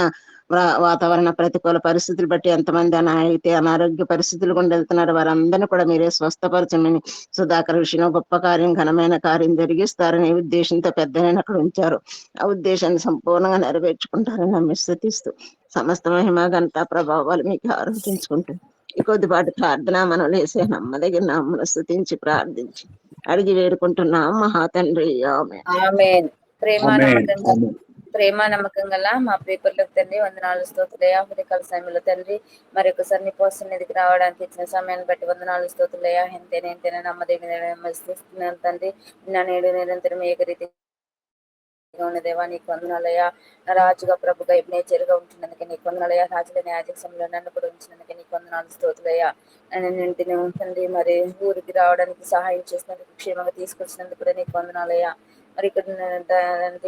వాతావరణ ప్రతికూల పరిస్థితులు బట్టి ఎంతమంది అయితే అనారోగ్య పరిస్థితులు గుండా వెళ్తున్నారు వారందరినీ కూడా మీరే స్వస్థపరచమని సుధాకర్ విషయంలో గొప్ప కార్యం ఘనమైన కార్యం జరిగిస్తారని ఉద్దేశంతో పెద్దనైనా అక్కడ ఉంచారు. ఆ ఉద్దేశాన్ని సంపూర్ణంగా నెరవేర్చుకుంటారని నమ్మి స్తుతిస్తూ సమస్త మహిమ ఘనత ప్రభావాలు మీకు ఆరోపించుకుంటూ ఈ కొద్దిపాటి ప్రార్థన మనం లేసే నమ్మదగిన నామమున స్తుతించి ప్రార్థించి అడిగి వేడుకుంటున్నాం మహా తండ్రి. ఆమేన్. ఆమేన్. ప్రేమ ఆమేన్. నమ్మకం ఆమేన్. ప్రేమ నమ్మకం గల మా ప్రియకులకు తండ్రి వందనాలు స్తోత్రులయ్యా. ఉదయకాల సమయంలో తండ్రి మరొకసారి నీ పోస్ట్ మీదకి రావడానికి ఇచ్చిన సమయాన్ని బట్టి వందనాలు స్తోత్రులయ్యా. ఎంతైనా నమ్మదగిన తండ్రి నా నేడు నిరంతరం ఏకరీతి ఉన్న దేవా నీకు వందనాలయ్యా. రాజుగా ప్రభుగా నేచర్గా ఉంటున్నందుకే నీకు వందనాలయ్యా. రాజుల న్యాయ సమయంలో నన్ను కూడా ఉంచినందుకే నీకు వందనాలు స్తోత్రులయ్యా. ఇంటిని ఉంటుంది మరి ఊరికి రావడానికి సహాయం చేసినందుకు క్షేమంగా తీసుకొచ్చినందుకు కూడా నీకు వందనాలయ్యా. మరి ఇక్కడ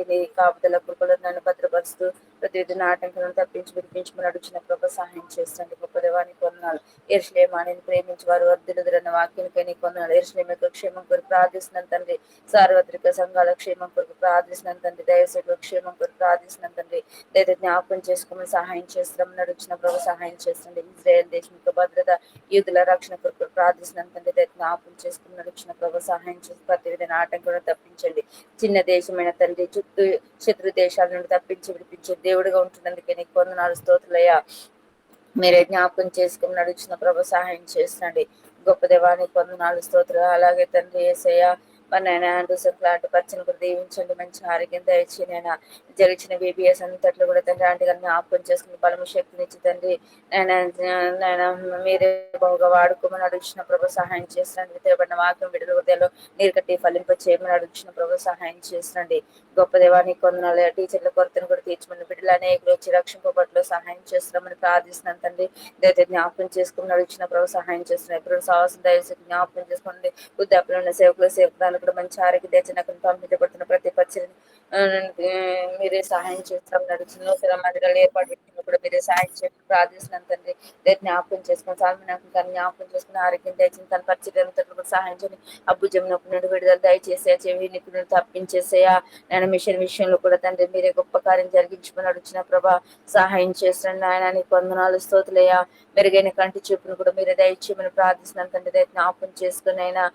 నీ కాపుదల కృపలు నన్ను భద్రపరుస్తూ ప్రతి ఆటంకాలను విడిపించమని అడుగుచిన ప్రభు సహాయం చేస్తుంది. గొప్ప దేవానికి వందనాలు. యెరూషలేమా నేను ప్రేమించి వారు వర్ధిల్లుదురన్న వాక్యానికై నీకు వందనాలు. యెరూషలేము యొక్క క్షేమం కొరకు ప్రార్థిస్తున్నాను తండ్రి. సార్వత్రిక సంఘాల క్షేమం కొరకు ప్రార్థిస్తున్నాను తండ్రి. దయచేసి క్షేమం కొరకు ప్రార్థిస్తున్నాను తండ్రి. లేదా జ్ఞాపకం చేసుకోమని సహాయం చేస్తామని నడుచిన ప్రభు సహాయం చేస్తుంది. ఇజ్రాయెల్ దేశం యొక్క భద్రత యూదుల రక్షణ కొరకు ప్రార్థిస్తున్నాను తండ్రి. జ్ఞాపకం చేసుకుని నడుచిన ప్రభు సహాయం చేసి ప్రతి విధంగా ఆటంకం తప్పించండి. చిన్న దేశమైన తండ్రి చుట్టూ శత్రు దేశాల నుండి తప్పించి విడిపించే దేవుడిగా ఉంటున్నందుకే నీకు వందనాలు స్తోత్రులయ్యా. మీరే జ్ఞాపకం చేసుకుని నడుచిన ప్రభు సహాయం చేస్తున్నాండి. గొప్ప దేవానికి వందనాలు స్తోత్రాలు. అలాగే తండ్రి యేసయ్య మరి నాయన లాంటి పచ్చని కూడా దీవించండి. మంచి ఆరోగ్యం దయచి నేను జరిచిన బీబీఎస్ అంతట్లో కూడా తండ్రి ఆంటీ గారిని జ్ఞాపకం చేసుకుని బలము శక్తినిచ్చి తండ్రి నేను మీరే బాగా వాడుకోమని అడుగుచిన ప్రభు సహాయం చేస్తున్నాండి. విత్తబడిన వాక్యం విడుదల హృదయాల్లో నీరు కట్టి ఫలింప చేయమని అడుగుచిన ప్రభు సహాయం చేస్తున్నాండి. గొప్ప దేవానికి వందనాలు. టీచర్ల కొరతను కూడా తీర్చమని బిడ్డలు అనేకులు వచ్చి రక్షింపబట్లో సహాయం చేస్తున్నామని ప్రార్థిస్తున్నాను తండ్రి. దయచేసి జ్ఞాపకం చేసుకుని అడుగుచిన ప్రభు సహాయం చేస్తున్నాను. ఇప్పుడు సాహసం దయచేసి జ్ఞాపకం చేసుకోండి. వృద్ధాపులు ఉన్న సేవకులు కూడా మంచి ఆరోగ్య దయచేసి పంపించబడుతున్న ప్రతి పచ్చని మీరే సహాయం చేస్తాం నడుచున్న నూతన మందిరాలు ఏర్పాటు పెట్టిన కూడా మీరే సహాయం చేసి ప్రార్థిస్తున్నాను తండ్రి. జ్ఞాపకం చేసుకుని సాల్మినాకు జ్ఞాపకం చేసుకుని ఆరోగ్యం దయచేసి తన పరిచయం కూడా సహాయం చేయండి. అబ్బుజం నుండి విడుదల దయచేసే చెవి నిపుణులు తప్పించేసేయా. నేను మిషన్ విషయంలో కూడా తండ్రి మీరే గొప్ప కార్యం జరిగించుకుని అడుగుచిన ప్రభా సహాయం చేస్తున్నాను. ఆయన నీకు వందనాలు స్తోత్రులయ్యా. మెరుగైన కంటి చూపును కూడా మీరే దయచేయమని ప్రార్థిస్తున్నాను తండ్రి. జ్ఞాపకం చేసుకుని అయినా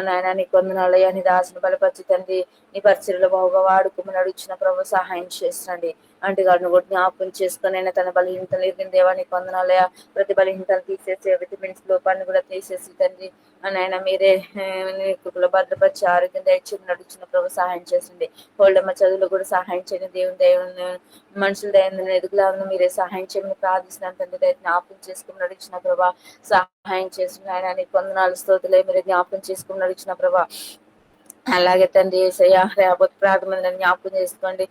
నాయన నీకు వందనాలయ్యా. నీ దాసును బలపరిచి తండ్రి నీ పరిచయలో బాగుగా వాడుకోమని అడుగుచిన ప్రభు సహాయం చేస్తున్నాండి. అంటే గారిని కూడా జ్ఞాపకం చేసుకుని అయినా తన బలహీనతలు ఎరిగిన దేవా నీకు వందనాలయ్యా. ప్రతి బలహీనతలు తీసేసి విటమిన్స్ లోపాన్ని కూడా తీసేసి తండ్రి నాయన మీరే కుటుంబ భద్రపరిచి ఆరోగ్యం దయచేసి నడుచున్న ప్రభు సహాయం చేసింది. హోల్డమ్మ చదువులు కూడా సహాయం చేయండి. దేవుని మనుషుల దయ ఎదుగులాగా మీరే సహాయం చేయమని ప్రార్థిస్తున్నాను తండ్రి. జ్ఞాపకం చేసుకుని నడిచిన ప్రభా సహాయం చేస్తున్న ఆయన నీకు వందనాలు స్తోత్రులే. మీరు జ్ఞాపకం చేసుకుని నడిచిన ప్రభా అలాగే తండ్రి యేసయ్యా రేపటి ప్రార్థన జ్ఞాపకం చేసుకోండి.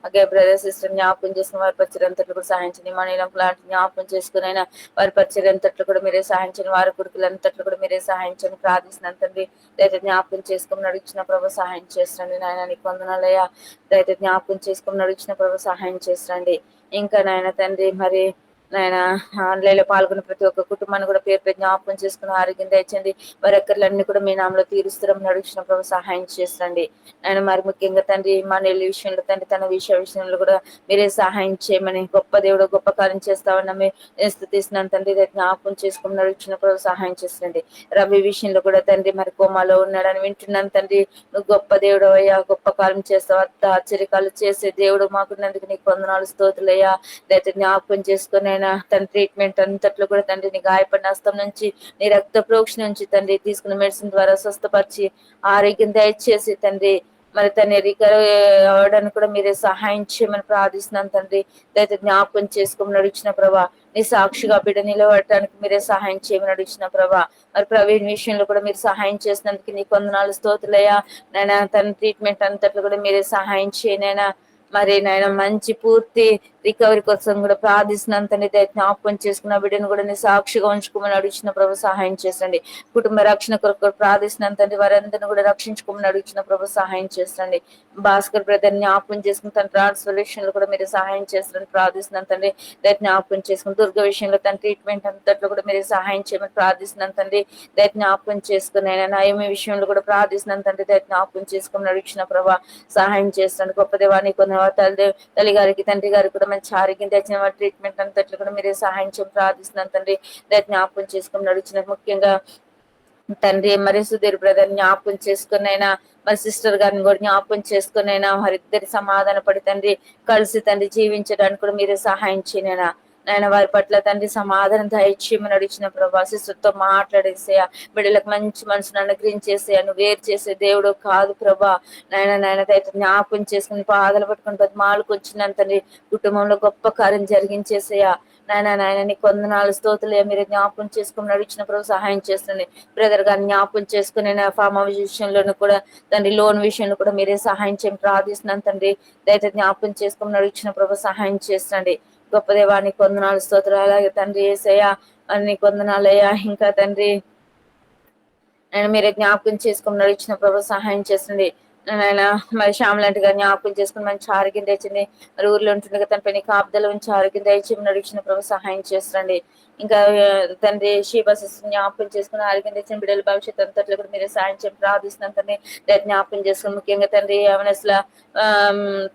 అలాగే బ్రదర్ సిస్టర్ జ్ఞాపకం చేసుకుని వారి పరిచయంతట్లు కూడా సహాయించండి. మనీలం లాంటి జ్ఞాపకం చేసుకుని అయినా వారి పరిచయంతట్లు కూడా మీరే సహాయించండి. వారి కొడుకులంతట్లు కూడా మీరే సహాయించండి ప్రార్థిస్తున్నాను తండ్రి. దయచేసి జ్ఞాపకం చేసుకుని నడిచిన ప్రభు సహాయం చేస్తాండి. నాయన నీకు వందనాలయ్యా. దయచేసి జ్ఞాపకం చేసుకుని నడిచిన ప్రభు సహాయం చేస్తాండి. ఇంకా నాయన తండ్రి మరి నాయన ఆన్లైన్ లో పాల్గొన్న ప్రతి ఒక్క కుటుంబాన్ని కూడా పేరు పేరు జ్ఞాపకం చేసుకుని ఆరోగ్యం దయచండి. వారి ఎక్కర్లన్నీ కూడా మీ నామలో తీరుస్తారని నడుచిన ప్రభు సహాయం చేస్తండి. ఆయన మరి ముఖ్యంగా తండ్రి మా నెల్లి విషయంలో తండ్రి తన విషయంలో కూడా మీరే సహాయం చేయమని గొప్ప దేవుడు గొప్ప కార్యం చేస్తామని స్థుతిస్తున్నాను తండ్రి. జ్ఞాపకం చేసుకుని నడుచిన ప్రభు సహాయం చేస్తండి. రవి విషయంలో కూడా తండ్రి మరి కోమాలో ఉన్నాడని వింటున్నాను తండ్రి. నువ్వు గొప్ప దేవుడు అయ్యా. గొప్ప కార్యం చేస్తావు. ఆశ్చర్యకాలు చేసే దేవుడు మాకున్నందుకు నీకు వందనాలు స్తోత్రులయ్యా. దయచేసి జ్ఞాపకం చేసుకుని తన ట్రీట్మెంట్ అంతట్లో కూడా తండ్రి నీ గాయపడిన హస్తం నుంచి నీ రక్త ప్రోక్ష నుంచి తండ్రి తీసుకున్న మెడిసిన్ ద్వారా స్వస్థపరిచి ఆరోగ్యం దయచేసి తండ్రి మరి తన రికవరీ అవడానికి కూడా మీరే సహాయం చేయమని ప్రార్థిస్తున్నాను తండ్రి. దయచేసి జ్ఞాపకం చేసుకుని నడిచిన ప్రభా నీ సాక్షిగా బిడ్డ నిలబడటానికి మీరే సహాయం చేయమని నడిచిన ప్రభా మరి ప్రవీణ్ విషయంలో కూడా మీరు సహాయం చేసినందుకు నీకు వందనాలు స్తోత్రులయ్యా. నైనా తన ట్రీట్మెంట్ అంతట్లో కూడా మీరే సహాయం చేయనైనా మరి నాయన మంచి పూర్తి రికవరీ కోసం కూడా ప్రార్థిస్తున్నాను తండ్రి. జ్ఞాపకం చేసుకున్న బిడ్డను కూడా నీ సాక్షిగా ఉంచుకోమని అడిగిన ప్రభు సహాయం చేసండి. కుటుంబ రక్షణ కొరకు ప్రార్థిస్తున్నాను తండ్రి. వారందరినీ కూడా రక్షించుకోమని అడిగిన ప్రభు సహాయం చేస్తండి. భాస్కర్ బ్రదర్ జ్ఞాపకం చేసుకుని తన ట్రాన్స్ఫర్ విషయంలో కూడా మీరు సహాయం చేస్తారని ప్రార్థిస్తున్నాను తండ్రి. జ్ఞాపకం చేసుకుని దుర్గ విషయంలో తన ట్రీట్మెంట్ అంతట్లో కూడా మీరు సహాయం చేయమని ప్రార్థిస్తున్నాను తండ్రి. జ్ఞాపకం చేసుకుని ఆయన నయమి విషయంలో కూడా ప్రార్థిస్తున్నాను తండ్రి. జ్ఞాపకం చేసుకుని అడిగిన ప్రభు సహాయం చేస్తాను. గొప్ప దేవానికి తల్లి గారికి తండ్రి గారికి కూడా మంచి ఆరోగ్యం తెచ్చిన వారి ట్రీట్మెంట్ అంతట్లో కూడా మీరే సహాయం చేయడం ప్రార్థిస్తున్నాను తండ్రి. జ్ఞాపకం చేసుకుని నడిచిన ముఖ్యంగా తండ్రి మరి సుధీర్ బ్రదర్ జ్ఞాపకం చేసుకుని అయినా మరి సిస్టర్ గారిని కూడా జ్ఞాపకం చేసుకుని అయినా వారిద్దరి సమాధాన పడి తండ్రి కలిసి తండ్రి జీవించడానికి కూడా మీరే సహాయం చేయనైనా నాయన వారి పట్ల తండ్రి సమాధానం దయచేయమని నడిచిన ప్రభా, శిశుతో మాట్లాడేసేయా, బిడ్డలకు మంచి మనసును అనుగ్రహించేసేయా, నువ్వు వేరు చేసే దేవుడు కాదు ప్రభా. నాయన దయతో జ్ఞాపకం చేసుకుని పాదలు పట్టుకుని బతిమాలకు వచ్చిన తండ్రి కుటుంబంలో గొప్ప కార్యం జరిగించేసేయా. నాయన నీ కొందనాలు స్తోత్రులే, మీరు జ్ఞాపకం చేసుకుని నడిచిన ప్రభు సహాయం చేస్తుంది. బ్రదర్ గారిని జ్ఞాపకం చేసుకుని ఫార్మ్ హౌస్ విషయంలోనూ కూడా తండ్రి లోన్ విషయంలో కూడా మీరే సహాయం చేయని ప్రార్థిస్తున్నాను తండ్రి. దయతో జ్ఞాపకం చేసుకుని నడిచిన ప్రభు సహాయం చేస్తుంది. గొప్ప దేవాన్ని కొందనాలు స్తోత్రాలు. అలాగే తండ్రి యేసయ్యా అన్ని కొందనాలయ్యా. ఇంకా తండ్రి నేను మీరే జ్ఞాపకం చేసుకుని నడిచిన ప్రభు సహాయం చేస్తుంది. ఆయన మరి శ్యామలాంటి గారు జ్ఞాపకం చేసుకుని మంచి ఆరోగ్యం తెచ్చింది. మరి ఊర్లో ఉంటుండగా తన పైన కాపుదల ఉంచి ఆరోగ్యం దయచేసి నడిచిన ప్రభు సహాయం చేస్తుంది. ఇంకా తండ్రి శివశిస్తు జ్ఞాపకం చేసుకుని ఆరోగ్యం తెచ్చిన బిడ్డల భవిష్యత్తు అంతట్లో కూడా మీరే సాయం చేసి ప్రార్థిస్తున్నాను తండ్రి. జ్ఞాపకం చేసుకుని ముఖ్యంగా తండ్రి యవనస్తుల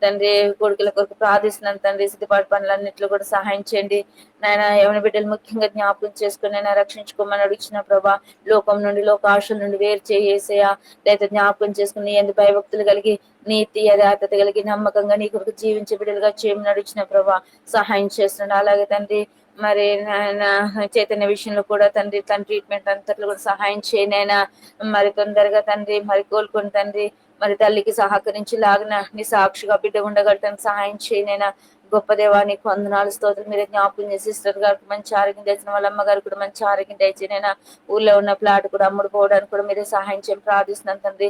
తండ్రి కొడుకుల కొరకు ప్రార్థిస్తున్నాను తండ్రి. సిద్ధిపాటు పనులన్నింటిలో కూడా సహాయం చేయండి నాయన. యవన బిడ్డలు ముఖ్యంగా జ్ఞాపకం చేసుకుని నేను రక్షించుకోమని అడిగిన ప్రభా, లోకం నుండి లోకాశల నుండి వేరు చేసేయా. దయతో జ్ఞాపకం చేసుకుని ఎందుకు భయభక్తులు కలిగి నీతి యథార్థత కలిగి నమ్మకంగా నీ కొరకు జీవించే బిడ్డలుగా చేయమని నడిచిన ప్రభా సహాయం చేస్తున్నాడు. అలాగే తండ్రి మరి నాయన చైతన్య విషయంలో కూడా తండ్రి తన ట్రీట్మెంట్ అంతట్లో కూడా సహాయం చేయనైనా మరి తొందరగా తండ్రి మరి కోలుకొని తండ్రి మరి తల్లికి సహకరించి లాగిన నీ సాక్షిగా బిడ్డ ఉండగలటానికి సహాయం చేయనైనా. గొప్ప దేవానికి వందనాలు స్తోత్రం. మీరే జ్ఞాపకం చేసి సిస్టర్ గారికి మంచి ఆరోగ్యం తెచ్చిన వాళ్ళ అమ్మగారు కూడా మంచి ఆరోగ్యం తెచ్చినైనా. ఊళ్ళో ఉన్న ప్లాట్ కూడా అమ్ముడు పోవడానికి కూడా మీరే సహాయం చేయని ప్రార్థిస్తున్నాను తండ్రి.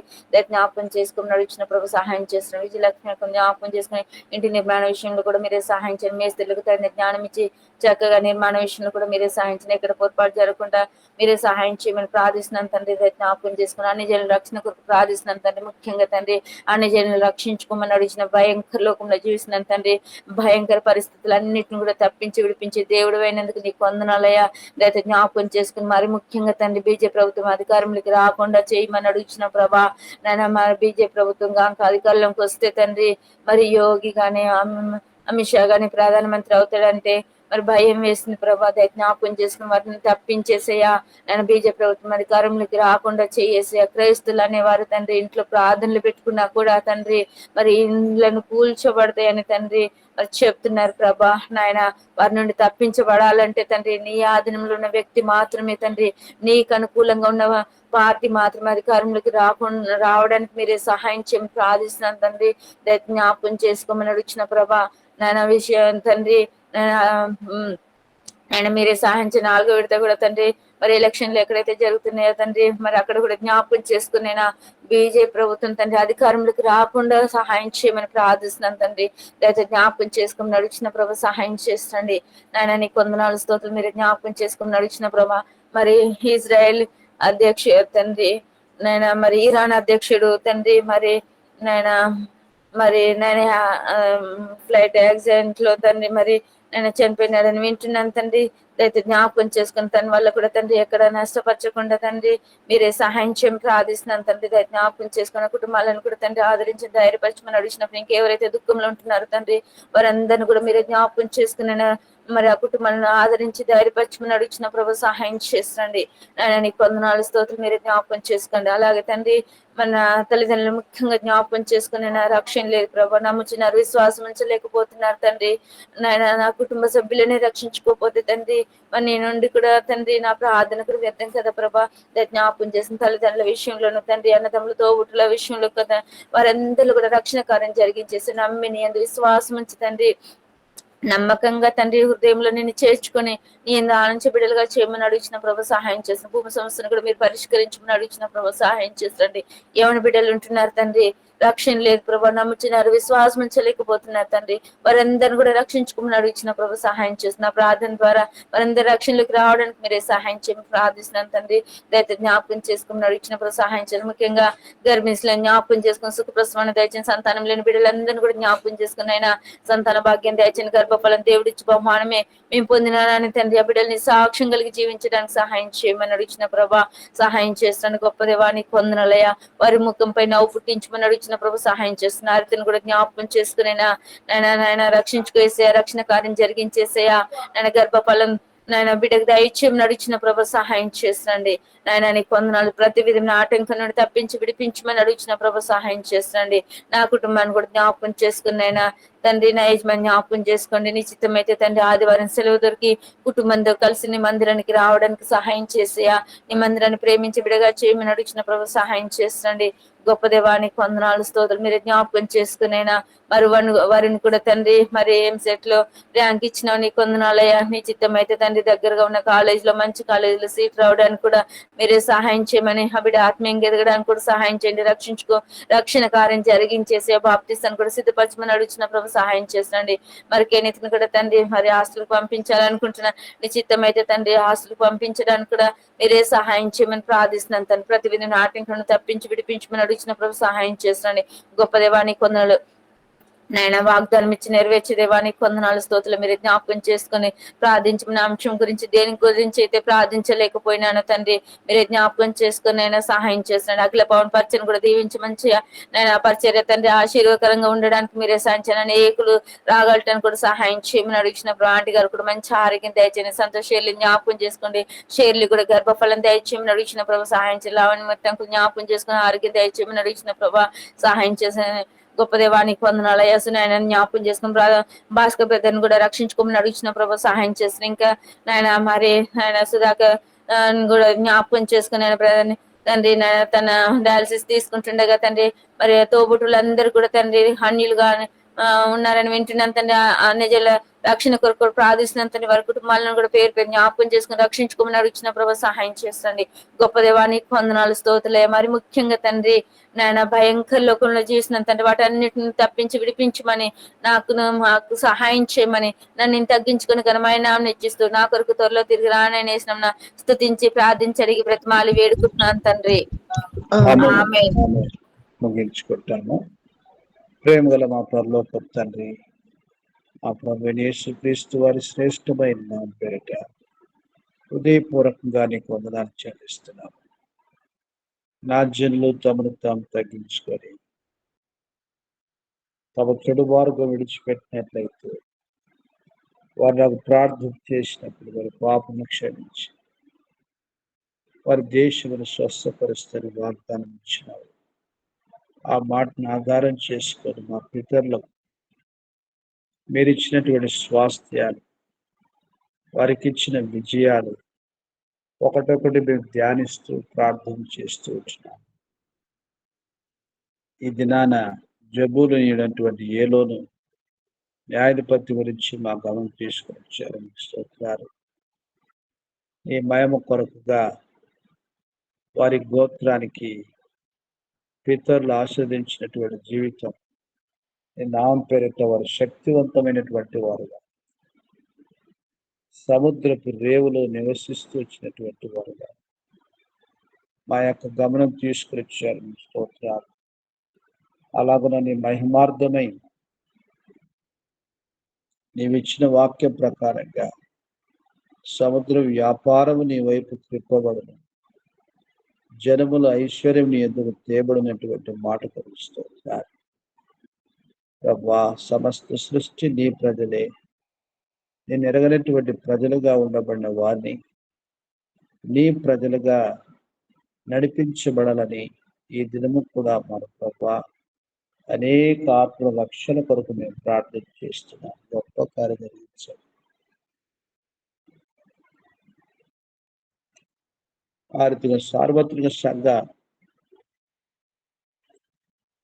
జ్ఞాపకం చేసుకుని నడిచిన ప్రభు సహాయం చేస్తున్నాం. విజయలక్ష్మి జ్ఞాపకం చేసుకుని ఇంటి నిర్మాణ విషయంలో కూడా మీరే సహాయం చేయండి. మేస్త్రీలకు తగిన జ్ఞానం ఇచ్చి చక్కగా నిర్మాణ విషయంలో కూడా మీరే సహాయం చేయండి. ఎక్కడ పొరపాటు జరగకుండా మీరే సహాయం చేయమని ప్రార్థిస్తున్నాను తండ్రి. జ్ఞాపకం చేసుకుని అన్ని జనుల రక్షణ కొరకు ప్రార్థిస్తున్నాను తండ్రి. ముఖ్యంగా తండ్రి అన్ని జనులు రక్షించుకోమని నడిచిన భయంకర లోకంలో జీవిస్తున్నాను తండ్రి. భయంకర పరిస్థితులన్నిటిని కూడా తప్పించి విడిపించి దేవుడు అయినందుకు నీకు వందనాలయ్యా. దయతో జ్ఞాపకం చేసుకుని మరి ముఖ్యంగా తండ్రి బీజేపీ ప్రభుత్వం అధికారంలోకి రాకుండా చేయమని అడుగుచిన ప్రభా నాయన. మరి బీజేపీ ప్రభుత్వం కాక అధికారంలోకి వస్తే తండ్రి మరి యోగి గాని అమిత్ షా గాని ప్రధానమంత్రి అవుతాడంటే మరి భయం వేసింది ప్రభా. జ్ఞాపకం చేసుకుని వాటిని తప్పించేసేయా. నేను బీజేపీ ప్రభుత్వం అధికారంలోకి రాకుండా చేసేయా. క్రైస్తులు అనేవారు తండ్రి ఇంట్లో ప్రార్థనలు పెట్టుకున్నా కూడా తండ్రి మరి ఇండ్లను కూల్చబడతాయని తండ్రి మరి చెప్తున్నారు ప్రభా నాయన. వారి నుండి తప్పించబడాలంటే తండ్రి నీ ఆధీనంలో ఉన్న వ్యక్తి మాత్రమే తండ్రి, నీకు అనుకూలంగా ఉన్న పార్టీ మాత్రమే అధికారంలోకి రావడానికి మీరే సహాయం చేయమని ప్రార్థిస్తున్నాను తండ్రి. జ్ఞాపకం చేసుకోమని అడిగిన ప్రభా నాయన విషయం తండ్రి. ఆయన మీరే సహాయించిన 4వ విడత కూడా తండ్రి మరి ఎలక్షన్లు ఎక్కడైతే జరుగుతున్నాయో తండ్రి మరి అక్కడ కూడా జ్ఞాపకం చేసుకునేనా బీజేపీ ప్రభుత్వం తండ్రి అధికారంలోకి రాకుండా సహాయం చేయమని ప్రార్థిస్తున్నాను తండ్రి. దయచేసి జ్ఞాపకం చేసుకుని నడిచిన ప్రభు సహాయం చేస్తండి నాయన. నీ వందనాలు స్తోత్రం. మీరు జ్ఞాపకం చేసుకుని నడిచిన ప్రభా మరి ఇజ్రాయెల్ అధ్యక్షుడు తండ్రి నాయన మరి ఇరాన్ అధ్యక్షుడు తండ్రి మరి నేను ఫ్లైట్ యాక్సిడెంట్ లో తండ్రి మరి నేను చనిపోయినాడని వింటున్నాను తండ్రి. దయచేసి జ్ఞాపకం చేసుకుని తన వల్ల కూడా తండ్రి ఎక్కడ నష్టపరచకుండా తండ్రి మీరే సహాయం చేయడం ప్రార్థిస్తున్నాను తండ్రి. జ్ఞాపకం చేసుకున్న కుటుంబాలను కూడా తండ్రి ఆదరించి ధైర్యపరచమని అడిగినప్పుడు ఇంకెవరైతే దుఃఖంలో ఉంటున్నారు తండ్రి వారందరినీ కూడా మీరే జ్ఞాపకం చేసుకుని మరి ఆ కుటుంబాలను ఆదరించి ధైర్యపరచమని అడిగిన ప్రభు సహాయం చేస్తుంది ఆయన. నీకు వందనాలు స్తోత్రం. మీరే జ్ఞాపకం చేసుకోండి. అలాగే తండ్రి మన తల్లిదండ్రులు ముఖ్యంగా జ్ఞాపకం చేసుకుని నా రక్షణ లేదు ప్రభా, నమ్ముచున్నారు, విశ్వాసం ఉంచలేకపోతున్నారు తండ్రి నాయన. నా కుటుంబ సభ్యులనే రక్షించుకోకపోతే తండ్రి మరి నీ నుండి కూడా తండ్రి నా ప్రార్థన కూడా వ్యర్థం కదా ప్రభా. జ్ఞాపకం చేసిన తల్లిదండ్రుల విషయంలోనూ తండ్రి అన్నదమ్ముల తోబుట్టుల విషయంలో కదా వారందరూ కూడా రక్షణ కార్యం జరిగించేసి నమ్మి నీ అందు విశ్వాసం ఉంచి తండ్రి నమ్మకంగా తండ్రి హృదయంలో నిన్ను చేర్చుకొని నీ ఆనంద బిడ్డలుగా చేయమని అడిగిన ప్రభు సహాయం చేసిన భూమి సమస్యను కూడా మీరు పరిష్కరించమని అడిగిన ప్రభు సహాయం చేసండి. ఏమైనా బిడ్డలు ఉంటున్నారు తండ్రి రక్షణ లేదు ప్రభా, నమ్ముచున్నారు, విశ్వాసం ఉంచలేకపోతున్నారు తండ్రి వారందరిని కూడా రక్షించుకోమని అడిగిన ప్రభు సహాయం చేస్తున్న ప్రార్థన ద్వారా వారందరూ రక్షణలోకి రావడానికి మీరే సహాయం చేయమని ప్రార్థిస్తున్నాను తండ్రి. దయచేసి జ్ఞాపకం చేసుకుని అడిగిన ప్రభు సహాయం చేయాలి. ముఖ్యంగా గర్భిణీలను జ్ఞాపకం చేసుకుని సుఖప్రసవాన్ని దయచేసి సంతానం లేని బిడ్డలందరినీ కూడా జ్ఞాపకం చేసుకుని అయినా సంతాన భాగ్యం దయచేసి గర్భఫలం దేవుడిచ్చి బహుమానమే మేము పొందినానని తండ్రి ఆ బిడ్డల్ని సాక్ష్యం కలిగి జీవించడానికి సహాయం చేయమని అడిగిన ప్రభా సహాయం చేస్తాను. గొప్ప దేవానికి వందనాలయ. వారి ముఖంపై నవ్వు పుట్టించమని అడిగిన ప్రభు సహాయం చేస్తున్నారు. అతను కూడా జ్ఞాపకం చేసుకునేనా నాయన రక్షించుకేసేయా, రక్షణ కార్యం జరిగించేసేయా, నాయన గర్భఫలం నాయన బిడ్డకు దైత్యం నడిచిన ప్రభు సహాయం చేస్తుంది నాయన నీకు వందనాలు. ప్రతి విధమైన ఆటంకం నుండి తప్పించి విడిపించమని అడుగుచిన ప్రభు సహాయం చేస్తుండండి. నా కుటుంబాన్ని కూడా జ్ఞాపకం చేసుకున్నైనా తండ్రి, నా యజమాని జ్ఞాపకం చేసుకోండి. నీ చిత్తం అయితే తండ్రి ఆదివారం సెలవు దొరికి కుటుంబంతో కలిసి నీ మందిరానికి రావడానికి సహాయం చేసేయా. నీ మందిరాన్ని ప్రేమించి విడగా చేయమని అడిగిన ప్రభు సహాయం చేస్తుండండి. గొప్ప దేవానికి వందనాలు, స్తోత్రం. మీరు జ్ఞాపకం చేసుకునైనా మరి వారిని కూడా తండ్రి మరి ఎంసెట్ లో ర్యాంక్ ఇచ్చిన నీ వందనాలయ్యా. నీ చిత్తం అయితే తండ్రి దగ్గరగా ఉన్న కాలేజీలో మంచి కాలేజీలో సీట్ రావడానికి కూడా మీరే సహాయం చేయమని, బిడ్డ ఆత్మీయంగా ఎదగడానికి కూడా సహాయం చేయండి. రక్షణ కార్యం జరిగించేసి బాప్టిస్తాను కూడా సిద్ధపరచమని అడుగుతున్న ప్రభు సహాయం చేసండి. మరి కేనితిని కూడా తండ్రి మరి హాస్టల్కి పంపించాలనుకుంటున్నా. నీ చిత్తం అయితే తండ్రి హాస్టల్కి పంపించడానికి కూడా మీరే సహాయం చేయమని ప్రార్థిస్తున్నాను. తను ప్రతి విధి ఆటంకాలను తప్పించి విడిపించమని అడిగిన ప్రభు సహాయం చేసండి. గొప్ప దేవానికి కొందరు నాయన వాగ్దానం ఇచ్చి నెరవేర్చే దేవానికి వందనాలు, స్తోత్రాలు. మీరు జ్ఞాపకం చేసుకుని ప్రార్థించిన అంశం గురించి దేని గురించి అయితే ప్రార్థించలేకపోయినాను తండ్రి, మీరే జ్ఞాపకం చేసుకుని అయినా సహాయం చేస్తున్నాడు. అఖిల పవన్ పరిచయం కూడా దీవించి మంచిగా నేను పరిచర్య తండ్రి ఆశీర్వకరంగా ఉండడానికి మీరే సాధించాను. అనేకులు రాగలటానికి కూడా సహాయం చేయమని అడిగిన ఆంటీ గారు కూడా మంచి ఆరోగ్యం దయచేయండి. సంతోష షేర్లు జ్ఞాపకం చేసుకోండి. షేర్లు కూడా గర్భఫలం దయచేయమని అడిగిన ప్రభావ సహాయం చేయాలి. లావణ్య మొత్తం జ్ఞాపకం చేసుకుని ఆరోగ్యం దయచేయమని అడిగిన ప్రభావ సహాయం చేసిన గొప్ప దేవానికి వందనాలు. యేసు నాయన జ్ఞాపకం చేసుకుని భాస్కర్ పెద్దను కూడా రక్షించుకోమని అడిగిన ప్రభు సహాయం చేసిన. ఇంకా నాయన మరి ఆయన సుధాకర్ కూడా జ్ఞాపకం చేసుకుని ఆయన బ్రదర్ని తండ్రి తన డయాలసిస్ తీసుకుంటుండగా తండ్రి మరి తోబుట్టులందరూ కూడా తండ్రి అన్యులుగా ఉన్నారని వింటున్నాను తండ్రి. అన్యజల రక్షణ కొరకు ప్రార్థిస్తున్న తండ్రి వారి కుటుంబాలను కూడా పేరు పేరు జ్ఞాపకం చేసుకుని రక్షించుకోమని అడిగిన ప్రభు సహాయం చేస్తుంది. గొప్ప దేవానికి వందనాలు, స్తోత్రులే. మరి ముఖ్యంగా తండ్రి నాయన భయంకర లోకంలో జీవిస్తున్న తండ్రి వాటన్నిటిని తప్పించి విడిపించమని మాకు సహాయం చేయమని నన్ను తగ్గించుకుని ఘనమైన ఇచ్చిస్తూ నా కొరకు త్వరలో తిరిగి రానని స్తుతించి ప్రార్థించి అడిగి బ్రతిమాలి వేడుకుంటున్నాను తండ్రి. ఆమేన్. ముగించుకుంటాము. ప్రేమ గల మా పరలోకపు తండ్రి, మా ప్రభువైన యేసుక్రీస్తు వారి శ్రేష్టమైన నామమున పేరిట హృదయపూర్వకంగా నీకు వందనాలు చెల్లిస్తున్నాము. నా జనులు తమను తాము తగ్గించుకొని తమ చెడు మార్గం విడిచిపెట్టినట్లయితే వారు నాకు ప్రార్థన చేసినప్పుడు వారి పాపను క్షమించి వారి దేశమును స్వస్థపరుస్తారని వాగ్దానం ఇచ్చినారు. ఆ మాటను ఆధారం చేసుకొని మా పితరులకు మీరు ఇచ్చినటువంటి స్వాస్థ్యాలు, వారికి ఇచ్చిన విజయాలు ఒకటొకటి మేము ధ్యానిస్తూ ప్రార్థన చేస్తూ వచ్చినాం. ఈ దినాన జబూలైనటువంటి ఏలోను న్యాయాధిపతి గురించి మా గమనం తీసుకొని వచ్చారు. స్తోత్రాలు. ఈ మహిమ కొరకుగా వారి గోత్రానికి పితరులు ఆస్వాదించినటువంటి జీవితం, ఈ నామం పేరిట వారు శక్తివంతమైనటువంటి వారుగా సముద్రపు రేవులో నివసిస్తూ వచ్చినటువంటి వారుగా మా యొక్క గమనం తీసుకుని వచ్చారు. స్తోత్రాలు. అలాగనే మహిమార్థమై నీవిచ్చిన వాక్యం ప్రకారంగా సముద్ర వ్యాపారము నీ వైపు త్రిప్పబడును, జనముల ఐశ్వర్యం నీ ఎదురు తేబడినటువంటి మాట కలుస్తారు. ప్రభా, సమస్త సృష్టి నీ ప్రజలే. నేను ఎరగనటువంటి ప్రజలుగా ఉండబడిన వారిని నీ ప్రజలుగా నడిపించబడాలని ఈ దినము కూడా మన ప్రభా అనేక ఆత్మ రక్షణ కొరకు మేము ప్రార్థన చేస్తున్నాం. గొప్ప కార్యం జరిగించండి. ఆర్థిక సార్వత్రిక సంఘ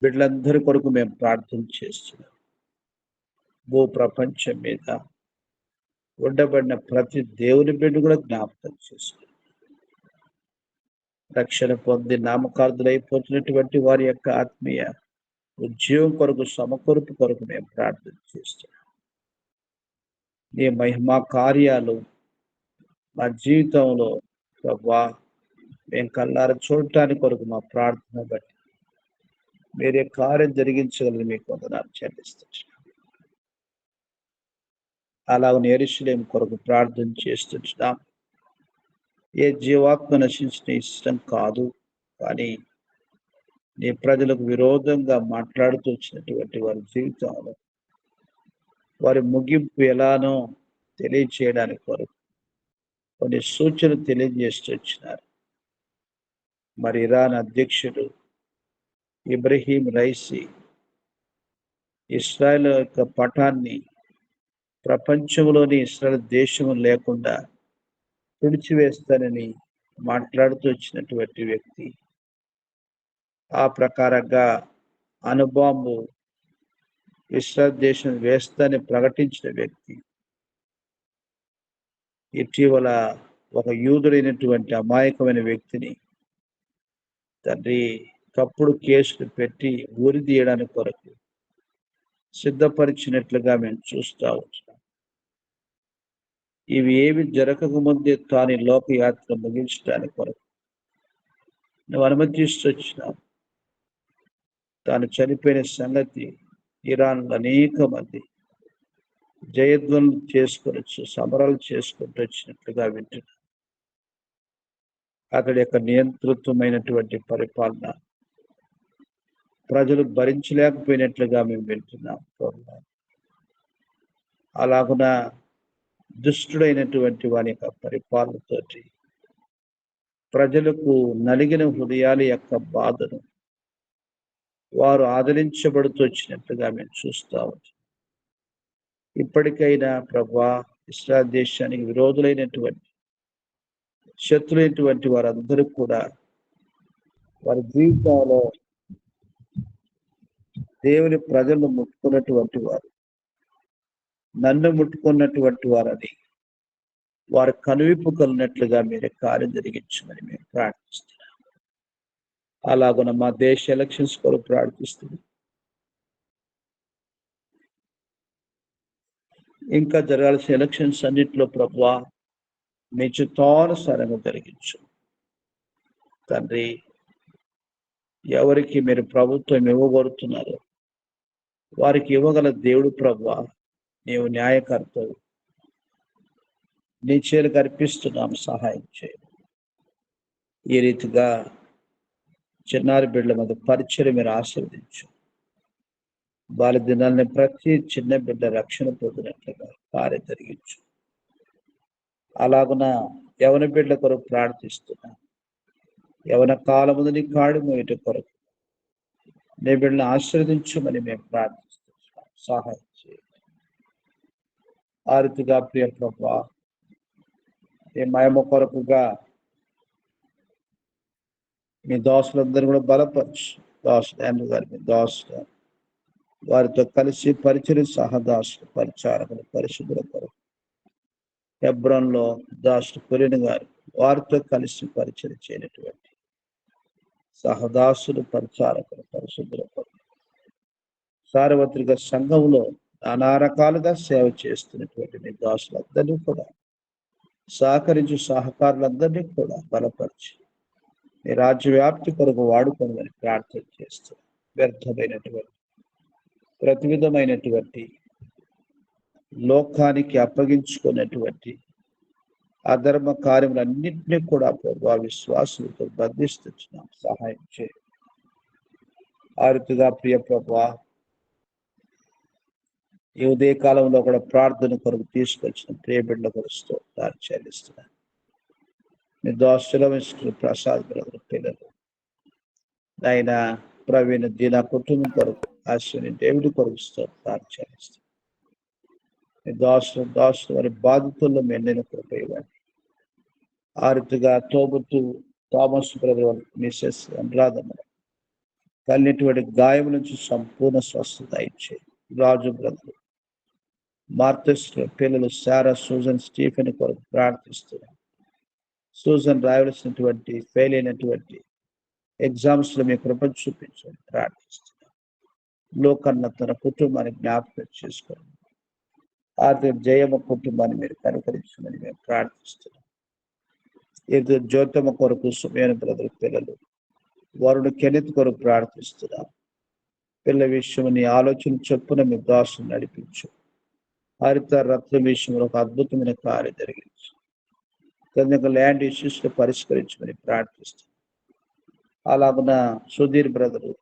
బిడ్డలందరి కొరకు మేము ప్రార్థన చేస్తున్నాం. భూ ప్రపంచం మీద ఉండబడిన ప్రతి దేవుని బిడ్డ కూడా జ్ఞాపకం చేసుకున్నాం. రక్షణ పొంది నామకార్థులైపోతున్నటువంటి వారి యొక్క ఆత్మీయ ఉద్యోగం కొరకు, సమకూర్పు కొరకు మేము ప్రార్థన చేస్తున్నాం. నీ మహిమా కార్యాలు మా జీవితంలో ప్రభా మేము కళ్ళారా చూడటానికి కొరకు మా ప్రార్థన బట్టి మీరే కార్యం జరిగించగలని మీకు వందనాలు చెల్లిస్తున్నాం. అలాగనే యెరూషలేము కొరకు ప్రార్థన చేస్తున్నాం. ఏ జీవాత్మ నశించిన ఇష్టం కాదు, కానీ నీ ప్రజలకు విరోధంగా మాట్లాడుతూ వచ్చినటువంటి వారి జీవితంలో వారి ముగింపు ఎలానో తెలియచేయడానికి కొరకు కొన్ని సూచనలు తెలియజేస్తూ వచ్చినారు. మరి ఇరాన్ అధ్యక్షుడు ఇబ్రహీం రైసీ ఇస్రాయల్ యొక్క పటాన్ని ప్రపంచంలోని ఇస్రాయల్ దేశం లేకుండా తుడిచివేస్తానని మాట్లాడుతూ వచ్చినటువంటి వ్యక్తి. ఆ ప్రకారంగా అణుబాంబు ఇస్రాయల్ దేశం వేస్తానని ప్రకటించిన వ్యక్తి. ఇటీవల ఒక యూదుడైనటువంటి అమాయకమైన వ్యక్తిని తండ్రి తప్పుడు కేసులు పెట్టి ఊరి తీయడానికి కొరకు సిద్ధపరిచినట్లుగా మేము చూస్తూ ఉంటున్నాం. ఇవి ఏమి జరగకముందే తాను లోకయాత్ర ముగించడానికి కొరకు నువ్వు అనుమతిస్తూ వచ్చినావు. తాను చనిపోయిన సంగతి ఇరాన్లో అనేక మంది జయధ్వనులు చేసుకొని సమరాలు చేసుకుంటూ వచ్చినట్లుగా వింటున్నాం. అతడి యొక్క నియంతృత్వమైనటువంటి పరిపాలన ప్రజలు భరించలేకపోయినట్లుగా మేము వింటున్నాం. అలాగున దుష్టుడైనటువంటి వాని యొక్క పరిపాలనతోటి ప్రజలకు నలిగిన హృదయాల యొక్క బాధను వారు ఆదరించబడుతూ వచ్చినట్లుగా మేము చూస్తూ ఉంటాం. ఇప్పటికైనా ప్రభువా, ఇస్రాయల్ దేశానికి విరోధులైనటువంటి శత్రులైనటువంటి వారందరూ కూడా వారి జీవితంలో దేవుని ప్రజలను ముట్టుకున్నటువంటి వారు, నన్ను ముట్టుకున్నటువంటి వారని వారు కనువిప్పు కలిగినట్లుగా మీరే కార్యం జరిగించమని మేము ప్రార్థిస్తున్నాం. అలాగున మా దేశ ఎలక్షన్స్ కొరకు ప్రార్థిస్తున్నాం. ఇంకా జరగాల్సిన ఎలక్షన్స్ అన్నింటిలో ప్రభువా మీ చిత్తానుసారంగా జరిగించు తండ్రి. ఎవరికి మీరు ప్రభుత్వం ఇవ్వగోరుతున్నారో వారికి ఇవ్వగల దేవుడు ప్రభువా, నీవు న్యాయకర్తవు. నీ చేతులకు అర్పిస్తున్నాం, సహాయం చేయి. ఈ రీతిగా చిన్నారి బిడ్డల మీద పరిచయం మీరు ఆశీర్వదించు. వాళ్ళ దినాలని ప్రతి చిన్న బిడ్డ రక్షణ పొందినట్లుగా కార్యం జరిగించు. అలాగున యవన బిడ్డల కొరకు ప్రార్థిస్తున్నా. యవన కాలముందు నీ కాడు మోయట కొరకు నీ బిడ్డలను ఆశీర్వదించమని మేము ప్రార్థిస్తున్నాం, సహాయం చేయండి. ఆ రీతిగా ప్రియ ప్రభువా, ఈ మహిమ కొరకుగా మీ దాసులందరూ కూడా బలపరచు. దాసులు యాండ్రూ గారి మీ దాసులు వారితో కలిసి పరిచయం సహదాసులు పరిచారకులు పరిశుద్ధుల కొరకు హెబ్రోన్లో దాసులు కొలిన్ గారు వారితో కలిసి పరిచయం చేయనటువంటి సహదాసులు పరిచారకులు పరిశుద్ధుల కొరకు సార్వత్రిక సంఘంలో నానా రకాలుగా సేవ చేస్తున్నటువంటి మీ దాసులందరినీ కూడా సహకరించు సహకారులందరినీ కూడా బలపరిచి మీ రాజ్య వ్యాప్తి కొరకు వాడుకోమని ప్రార్థన చేస్తూ వ్యర్థమైనటువంటి ప్రతి విధమైనటువంటి లోకానికి అప్పగించుకున్నటువంటి అధర్మ కార్యములన్నింటినీ కూడా ప్రభు విశ్వాసులతో బంధిస్తున్నాం, సహాయం చేయండి. ఆ రీతిగా ప్రియ ప్రభు ఈ ఉదయ కాలంలో కూడా ప్రార్థన కొరకు తీసుకొచ్చిన ప్రియ బిడ్డల కొరకు దాన్ని చెల్లిస్తున్నాను. మీ దోస్తుల ప్రసాద్ బ్రదర్ పిల్లలు ఆయన ప్రవీణ్ దీనా కుటుంబం కొరకు అశ్విని దేవుడి కొరకు దాన్ని చెల్లిస్తాను. మీ దాసులు వారి బాధితుల్లో మెండిన కృప ఇవ్వండి. ఆ రీతిగా తోబుతూ థామస్ బ్రదర్ మిసెస్ అనురాధమ్మ కలిగినటువంటి గాయం నుంచి సంపూర్ణ స్వస్థత ఇచ్చే రాజు బ్రదర్ మార్తస్ పిల్లలు సారా సూజన్ స్టీఫెన్ కొరకు ప్రార్థిస్తున్నారు. సూజన్ రాయవలసినటువంటి ఫెయిల్ అయినటువంటి ఎగ్జామ్స్ లో మీ కృప చూపించండి ప్రార్థిస్తున్నాం. లోకన్న తన కుటుంబాన్ని జ్ఞాపకం చేసుకోండి. ఆర్థిక జయమ కుటుంబాన్ని మీరు కనుకరించమని మేము ప్రార్థిస్తున్నాం. ఇది జ్యోతమ్మ కొరకు సుమేన బ్రదర్ పిల్లలు వరుణ్ కెనెత్ కొరకు ప్రార్థిస్తున్నాం. పిల్ల విషయం నీ ఆలోచన చొప్పున మీ దాసును నడిపించు. హరిత రత్న విషయంలో ఒక అద్భుతమైన కార్యం జరిగించు. కనుక ల్యాండ్ ఇష్యూస్ లో పరిష్కరించమని ప్రార్థిస్తున్నాం. అలాగున సుధీర్ బ్రదరు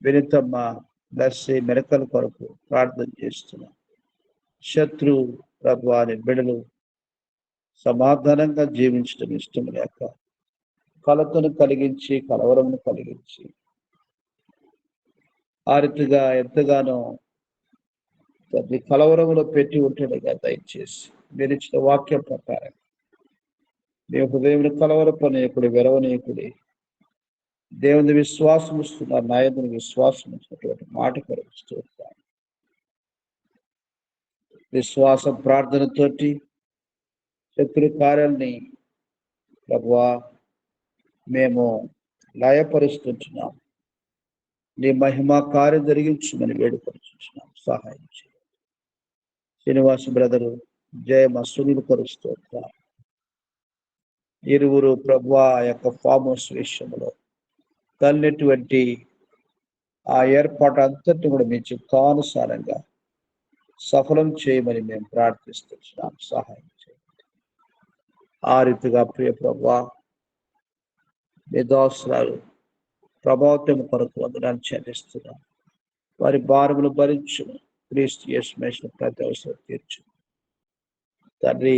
వినితమ్మ దర్శి మెరకల కొరకు ప్రార్థన చేస్తున్నాం. శత్రు ప్రభు అని బిడలు సమాధానంగా జీవించడం ఇష్టం లేక కలతను కలిగించి కలవరమును కలిగించి ఆ రీతిగా ఎంతగానో తండ్రి కలవరములో పెట్టి ఉంటాడుగా దయచేసి మీరు ఇచ్చిన వాక్యం ప్రకారం మీ హృదయం కలవరపనీయకుడి వెరవనీయకుడి దేవుని విశ్వాసం ఇస్తున్నారు, నాయకుని విశ్వాసం ఇచ్చినటువంటి మాట కొరకు విశ్వాస ప్రార్థనతోటి శత్రు కార్యాలని ప్రభువా మేము లయపరుస్తున్నాం. నీ మహిమా కార్యం జరిగించమని వేడుకొచ్చున్నాం. సహాయం చేయండి. శ్రీనివాస బ్రదరు జయమ సునీల్ పరుస్తున్నారు. ఇరువురు ప్రభువా యొక్క ఫామ్ హౌస్ విషయంలో కలిగినటువంటి ఆ ఏర్పాటు అంతటి కూడా మీ చిత్తానుసారంగా సఫలం చేయమని మేము ప్రార్థిస్తున్నాం. సహాయం చేయండి. ఆ రీతిగా ప్రియ ప్రభువా మీ దాసురాలు ప్రభావితం కొరకు వందనాలు చెల్లిస్తున్నాం. వారి భారములు భరించు, క్రీస్తు యేసు ప్రతి అవసరం తీర్చు. తండ్రి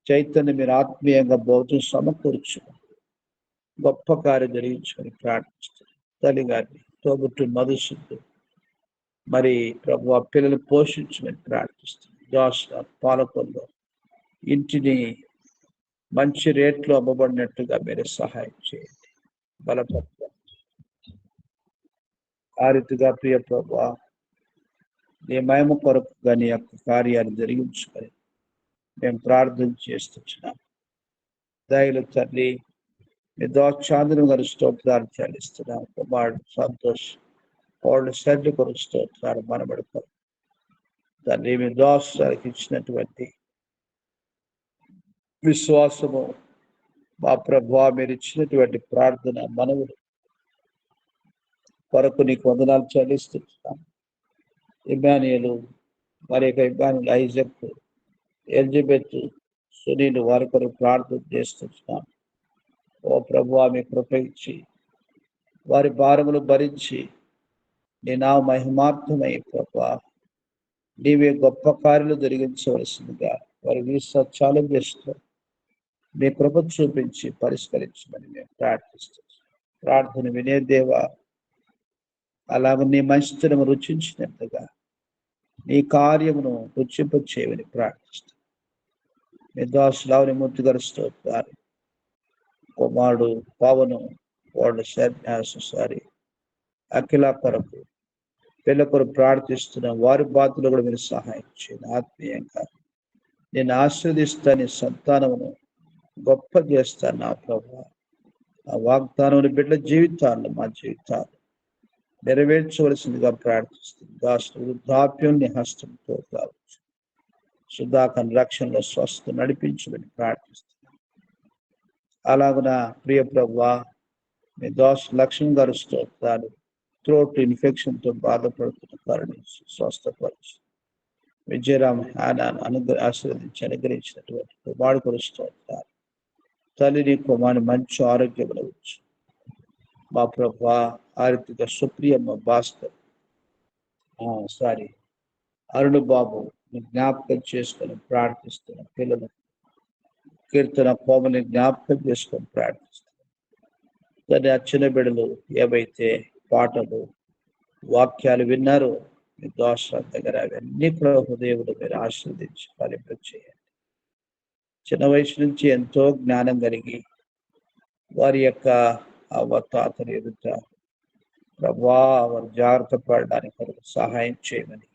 చైతన్యం మీరు ఆత్మీయంగా భౌతం సమకూర్చు, గొప్ప కార్యం జరిగించుకొని ప్రార్థిస్తున్నాం. తల్లి గారిని తోబుట్టు మధుసుద్దు మరి ప్రభు పిల్లలు పోషించమని ప్రార్థిస్తున్నాం. దాసుల పాలకొల్లో ఇంటిని మంచి రేట్లో అమ్మబడినట్టుగా మీరు సహాయం చేయండి, బలపడతాం. ఆ రీతిగా ప్రియ ప్రభు నీ మహిమ కొరకు నీ యొక్క కార్యాలు జరిగించుకొని మేము ప్రార్థన చేస్తున్నాం. దయలు తల్లి మీ దోచాంద్రం గారి స్తోత్రాలు చెల్లిస్తున్నాం. కుమారుడు సంతోష్ వాళ్ళు శ్రద్ధ కొరకు స్తోత్రాలు మనబడతారు. తల్లి మీ దోషాలకు ఇచ్చినటువంటి విశ్వాసము మా ప్రభువా మీరు ఇచ్చినటువంటి ప్రార్థన మనవుడు కొరకు నీకు వందనాలు చెల్లిస్తున్నాం. ఇమానియలు మరి యొక్క ఇమానియల్ ఐజక్ ఎలిజబెత్ సునీలు వారి కొరకు ప్రార్థన చేస్తున్నాం. ఓ ప్రభువా మీ కృప ఇచ్చి వారి భారములు భరించి నీ నా మహిమార్థమై ప్రభువా నీవే గొప్ప కార్యాలు జరిగించవలసిందిగా వారి వీసా చాలు చేస్తూ మీ కృప చూపించి పరిష్కరించమని మేము ప్రార్థిస్తున్నాం. ప్రార్థన వినే దేవా అలాగ నీ మంచితనం రుచించినట్టుగా నీ కార్యమును రుచింప చేయమని ప్రార్థిస్తాం. మీ దాసులావుని మూర్తి గరుస్తారు. కుమారుడు పవను వాళ్ళు సారి అఖిల కొరకు పిల్ల కొరకు ప్రార్థిస్తున్న వారి బాధలు కూడా మీరు సహాయం చేయండి. ఆత్మీయంగా నేను ఆశీర్వదిస్తాను, సంతానమును గొప్ప చేస్తాను నా ప్రభు. ఆ వాగ్దానం బిడ్డల జీవితాలను మా జీవితాలు నెరవేర్చవలసిందిగా ప్రార్థిస్తుంది. దాసు వృద్ధాప్యం నీ హస్తంతో కావచ్చు. సుధాకర్ రక్షణలో స్వస్థ నడిపించమని ప్రార్థిస్తున్నాను. అలాగున ప్రియ ప్రభువా మీ దాసు లక్ష్మణ్ గారు స్తోత్రాలు. థ్రోట్ ఇన్ఫెక్షన్తో బాధపడుతున్న కరుణించి స్వస్థపరచు. విజయరామ్ ఆనాను ఆశీర్వదించి అనుగ్రహించినటువంటి కుమారుడు కొరకు స్తోత్రాలు. తల్లిని కుమారుని మంచి ఆరోగ్యం ఇవ్వచ్చు మా ప్రభువా. ఆ రీతిగా సుప్రియమ్మ భాస్కర్ అరుణ్ బాబు జ్ఞాపకం చేసుకొని ప్రార్థిస్తున్న పిల్లలు కీర్తన కోమని జ్ఞాపకం చేసుకొని ప్రార్థిస్తున్నారు. దాని అచ్చిన బిడ్డలు ఏవైతే పాటలు వాక్యాలు విన్నారో మీ దోష దగ్గర అవన్నీ కూడా హృదయములు మీరు ఆశీర్వదించి ఫలింప చేయండి. చిన్న వయసు నుంచి ఎంతో జ్ఞానం కలిగి వారి యొక్క అవతాతలు ఎదుట ప్రభువా వారు జాగ్రత్త పడడానికి కొరకు సహాయం చేయమని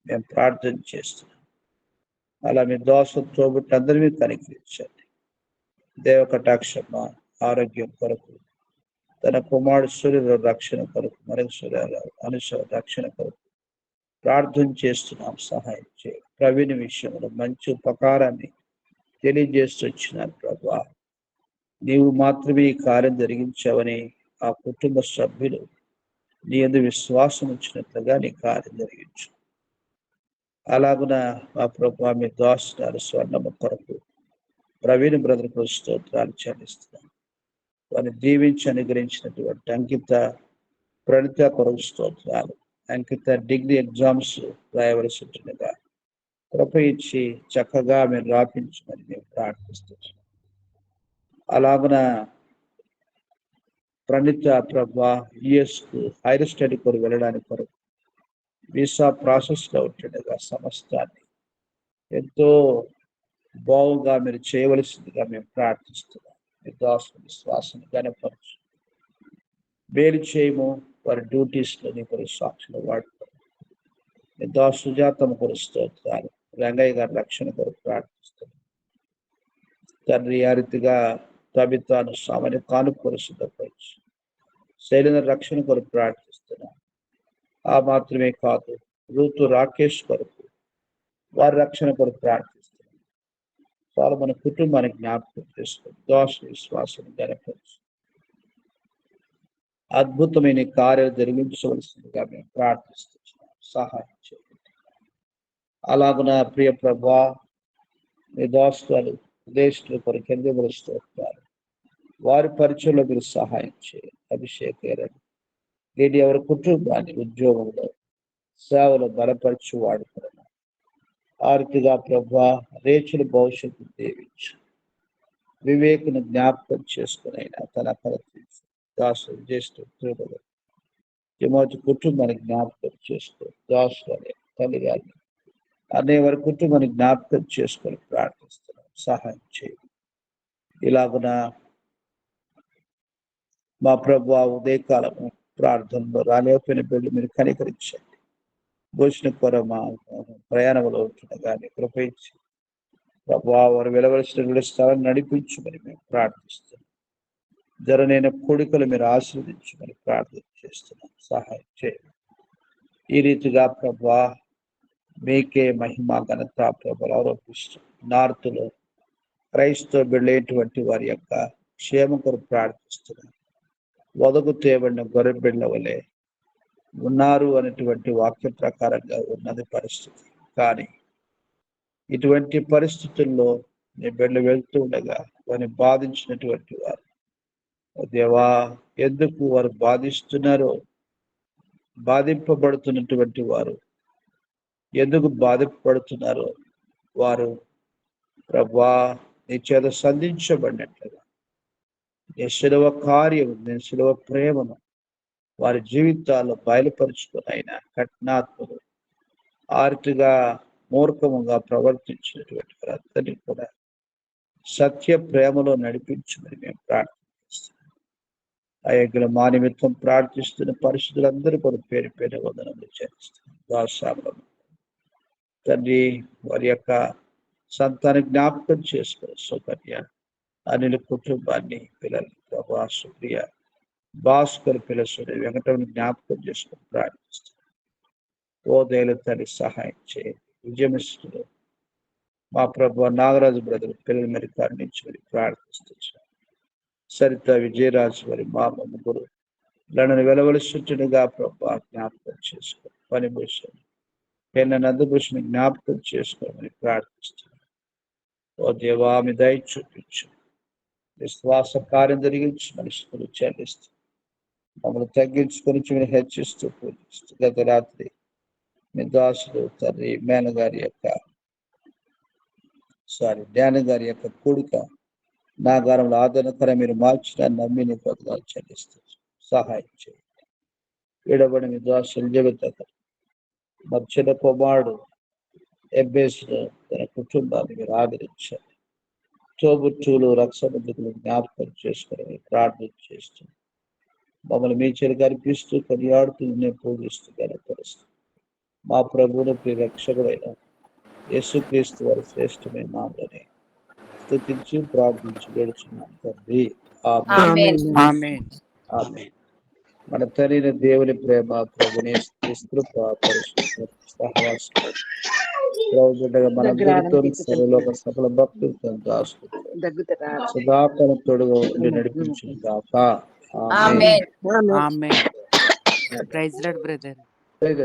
మేము ప్రార్థన చేస్తున్నాం. అలా మీ దోషంతో బట్టి అందరినీ కనికరించండి. దేవ కటాక్షమ ఆరోగ్యం కొరకు తన కుమారుడు సూర్యుల రక్షణ కొరకు మరియు అనుసర రక్షణ కొరకు ప్రార్థన చేస్తున్నాం. సహాయం చేయండి. ప్రవీణ్ విషయంలో మంచి ఉపకారాన్ని తెలియజేస్తూ వచ్చినారు ప్రభువా. నీవు మాత్రమే ఈ కార్యం జరిగించావని ఆ కుటుంబ సభ్యులు నీ యందు విశ్వాసం వచ్చినట్లుగా నీ కార్యం జరిగించు. అలాగున మా ప్రభువా మీ దోషాలు స్వర్ణము కొరకు ప్రవీణ్ బ్రదర్కు స్తోత్రాలు చెల్లిస్తున్నాం. వారిని దీవించి అనుగ్రహించినటువంటి అంకిత ప్రణిత కొరకు స్తోత్రాలు. అంకిత డిగ్రీ ఎగ్జామ్స్ రాయవలసి ఉంటుండగా కృప ఇచ్చి చక్కగా మీరు రాపించమని మేము ప్రార్థిస్తున్నాం. అలాగున ప్రణీత ప్రభా యుఎస్ కు హైర్ స్టడీ కొరకు వెళ్ళడానికి కొరకు వీసా ప్రాసెస్ లో ఉంటుండగా సమస్తాన్ని ఎంతో బాగుగా మీరు చేయవలసిందిగా మేము ప్రార్థిస్తున్నాం. మీ దాసుని విశ్వాసం గణపరచు, మేలు చేయము, వారి డ్యూటీస్ లో నీ కొరకు సాక్షులు వాడుతారు. మీ దాసు సుజాతమ్మ కొరకు స్తోత్రాలు, రంగయ్య గారి రక్షణ కొరకు ప్రార్థిస్తున్నాం తండ్రి. ఆ రీతిగా తబితాను సామాన్య కానుకలు సిద్ధపరచు, శైలిన రక్షణ కొరకు ప్రార్థిస్తున్నాం. ఆ మాత్రమే కాదు, రూతు రాకేష్ కొరకు వారి రక్షణ కొరకు ప్రార్థిస్తున్నాం. చాలా మన కుటుంబానికి జ్ఞాపకం చేసుకుని దోష విశ్వాసం గణపరచు, అద్భుతమైన కార్యాలు జరిగించవలసిందిగా మేము ప్రార్థిస్తున్నాం. సహాయం చేయండి. అలాగున ప్రియ ప్రభా మీ దోషాలు దేశంలో కొరకు ఎందుకు వారి పరిచయంలో మీరు సహాయం చేయండి. అభిషేకేరని లేని ఎవరి కుటుంబాన్ని ఉద్యోగంలో సేవలో బలపరిచి వాడుకున్నాను. ఆర్థిగా ప్రభా రేచుల భవిష్యత్తు దీవించు, వివేకును జ్ఞాపకం చేసుకునైనా తన ప్రవర్తించు. దాసు జ్యేష్ఠుడు తిమోతి కుటుంబాన్ని జ్ఞాపకం చేసుకో. దాసు అనే తల్లి గారిని అనే వారి కుటుంబాన్ని జ్ఞాపకం చేసుకొని ప్రార్థిస్తున్నాం. సహాయం చేయండి. ఇలాగున మా ప్రభు ఉదయకాలము ప్రార్థనలో రాలేకపోయిన బిడ్డలు మీరు కనికరించండి. భోజన కొర మా ప్రయాణంలో ఉంటుండగా కృపయించి ప్రభు వారు వెళ్ళవలసిన స్థలం నడిపించమని మేము ప్రార్థిస్తున్నాం. జరనైన కోడికలు మీరు ఆశీర్వదించమని ప్రార్థన చేస్తున్నాం. సహాయం చేయండి. ఈ రీతిగా ప్రభు మీకే మహిమ ఘనత ప్రభులు ఆరోపిస్తూ నార్త్లో క్రైస్తవ బిడ్డలైనటువంటి వారి యొక్క క్షేమ కొరకు ప్రార్థిస్తున్నాం. వదకు తేబడిన గొర్రె బిడ్డల వలె ఉన్నారు అనేటువంటి వాక్య ప్రకారంగా ఉన్నది పరిస్థితి. కానీ ఇటువంటి పరిస్థితుల్లో నీ బిడ్డలు వెళ్తూ ఉండగా వారిని బాధించినటువంటి వారు దేవా ఎందుకు వారు బాధిస్తున్నారో, బాధింపబడుతున్నటువంటి వారు ఎందుకు బాధింపబడుతున్నారో వారు ప్రభా నీ చేత సంధించబడినట్లుగా నీ శిలువ కార్యం, నీ శిలువ ప్రేమను వారి జీవితాల్లో బయలుపరుచుకుని అయినా కఠినాత్మలు ఆర్తిగా మూర్ఖముగా ప్రవర్తించినటువంటి వారందరినీ కూడా సత్య ప్రేమలో నడిపించమని మేము ప్రార్థిస్తున్నాం. అయోగ్యుల మా నిమిత్తం ప్రార్థిస్తున్న పరిస్థితులందరూ కూడా పేరు పేరు వందనములు చేస్తున్నాం. దాసాములను తండ్రి వారి యొక్క సంతాన జ్ఞాపకం చేసుకుని సౌకర్య అనిల కుటుంబాన్ని పిల్లలు ప్రభా సుప్రియ భాస్కర్ పిల్లసుని వెంకటని జ్ఞాపకం చేసుకుని ప్రార్థిస్తున్నాం. ఓ దేల తల్లి సహాయం చేయండి. విజయమిస్తులు మా ప్రభు నాగరాజు బ్రదర్ పిల్లల మీద కరుణించమని ప్రార్థిస్తున్నాం. సరిత విజయరాజు వారి మా ముగ్గురు లండన్ వెలవలసిగా ప్రభా జ్ఞాపకం చేసుకుని పనిభూషణి నందభూషణి జ్ఞాపకం చేసుకోమని ప్రార్థిస్తున్నాం. ఓ దేవా మీ దయ చూపించు, విశ్వాస కార్యం జరిగించి మనుషులు చెల్లిస్తూ మమ్మల్ని తగ్గించుకొని మీరు హెచ్చిస్తూ పూజిస్తూ గత రాత్రి మీ దాసుడు తండ్రి ధ్యాన గారి యొక్క కూడిక నాగారంలో ఆదరణకర మీరు మార్చిన నమ్మి నీ పథకాలు చెల్లిస్తూ సహాయం చేయండి. విడబడి మీ దాసులు జగత మధ్యన కుమారుడు ఎబ్బేసులో తన కుటుంబాన్ని మీరు ఆదరించండి. తోబుట్టువులు రక్షబంధుకులు జ్ఞాపకం చేసుకుని ప్రార్థన చేస్తూ మమ్మల్ని మీ చెరుకు అర్పిస్తూ కొనియాడుతూ పూజిస్తూ గణపరుస్తూ మా ప్రభువును ప్రియ రక్షకుడైన యేసుక్రీస్తు వారి శ్రేష్టమైన నామములోనే స్తుతించి ప్రార్థించి వేడుచున్నాం తండ్రి. ఆమేన్. ఆమేన్. ఆమేన్. మన తండ్రి దేవుని ప్రేమ, ప్రభుని కృప, పరిశుద్ధ సహవాసం మనందరితో సర్వలోక సకల భక్తులతో సదాకాలం తోడుగా ఉండి నడిపించిన గాక. ఆమేన్. ఆమేన్. Praise lord brother. ప్రైజ్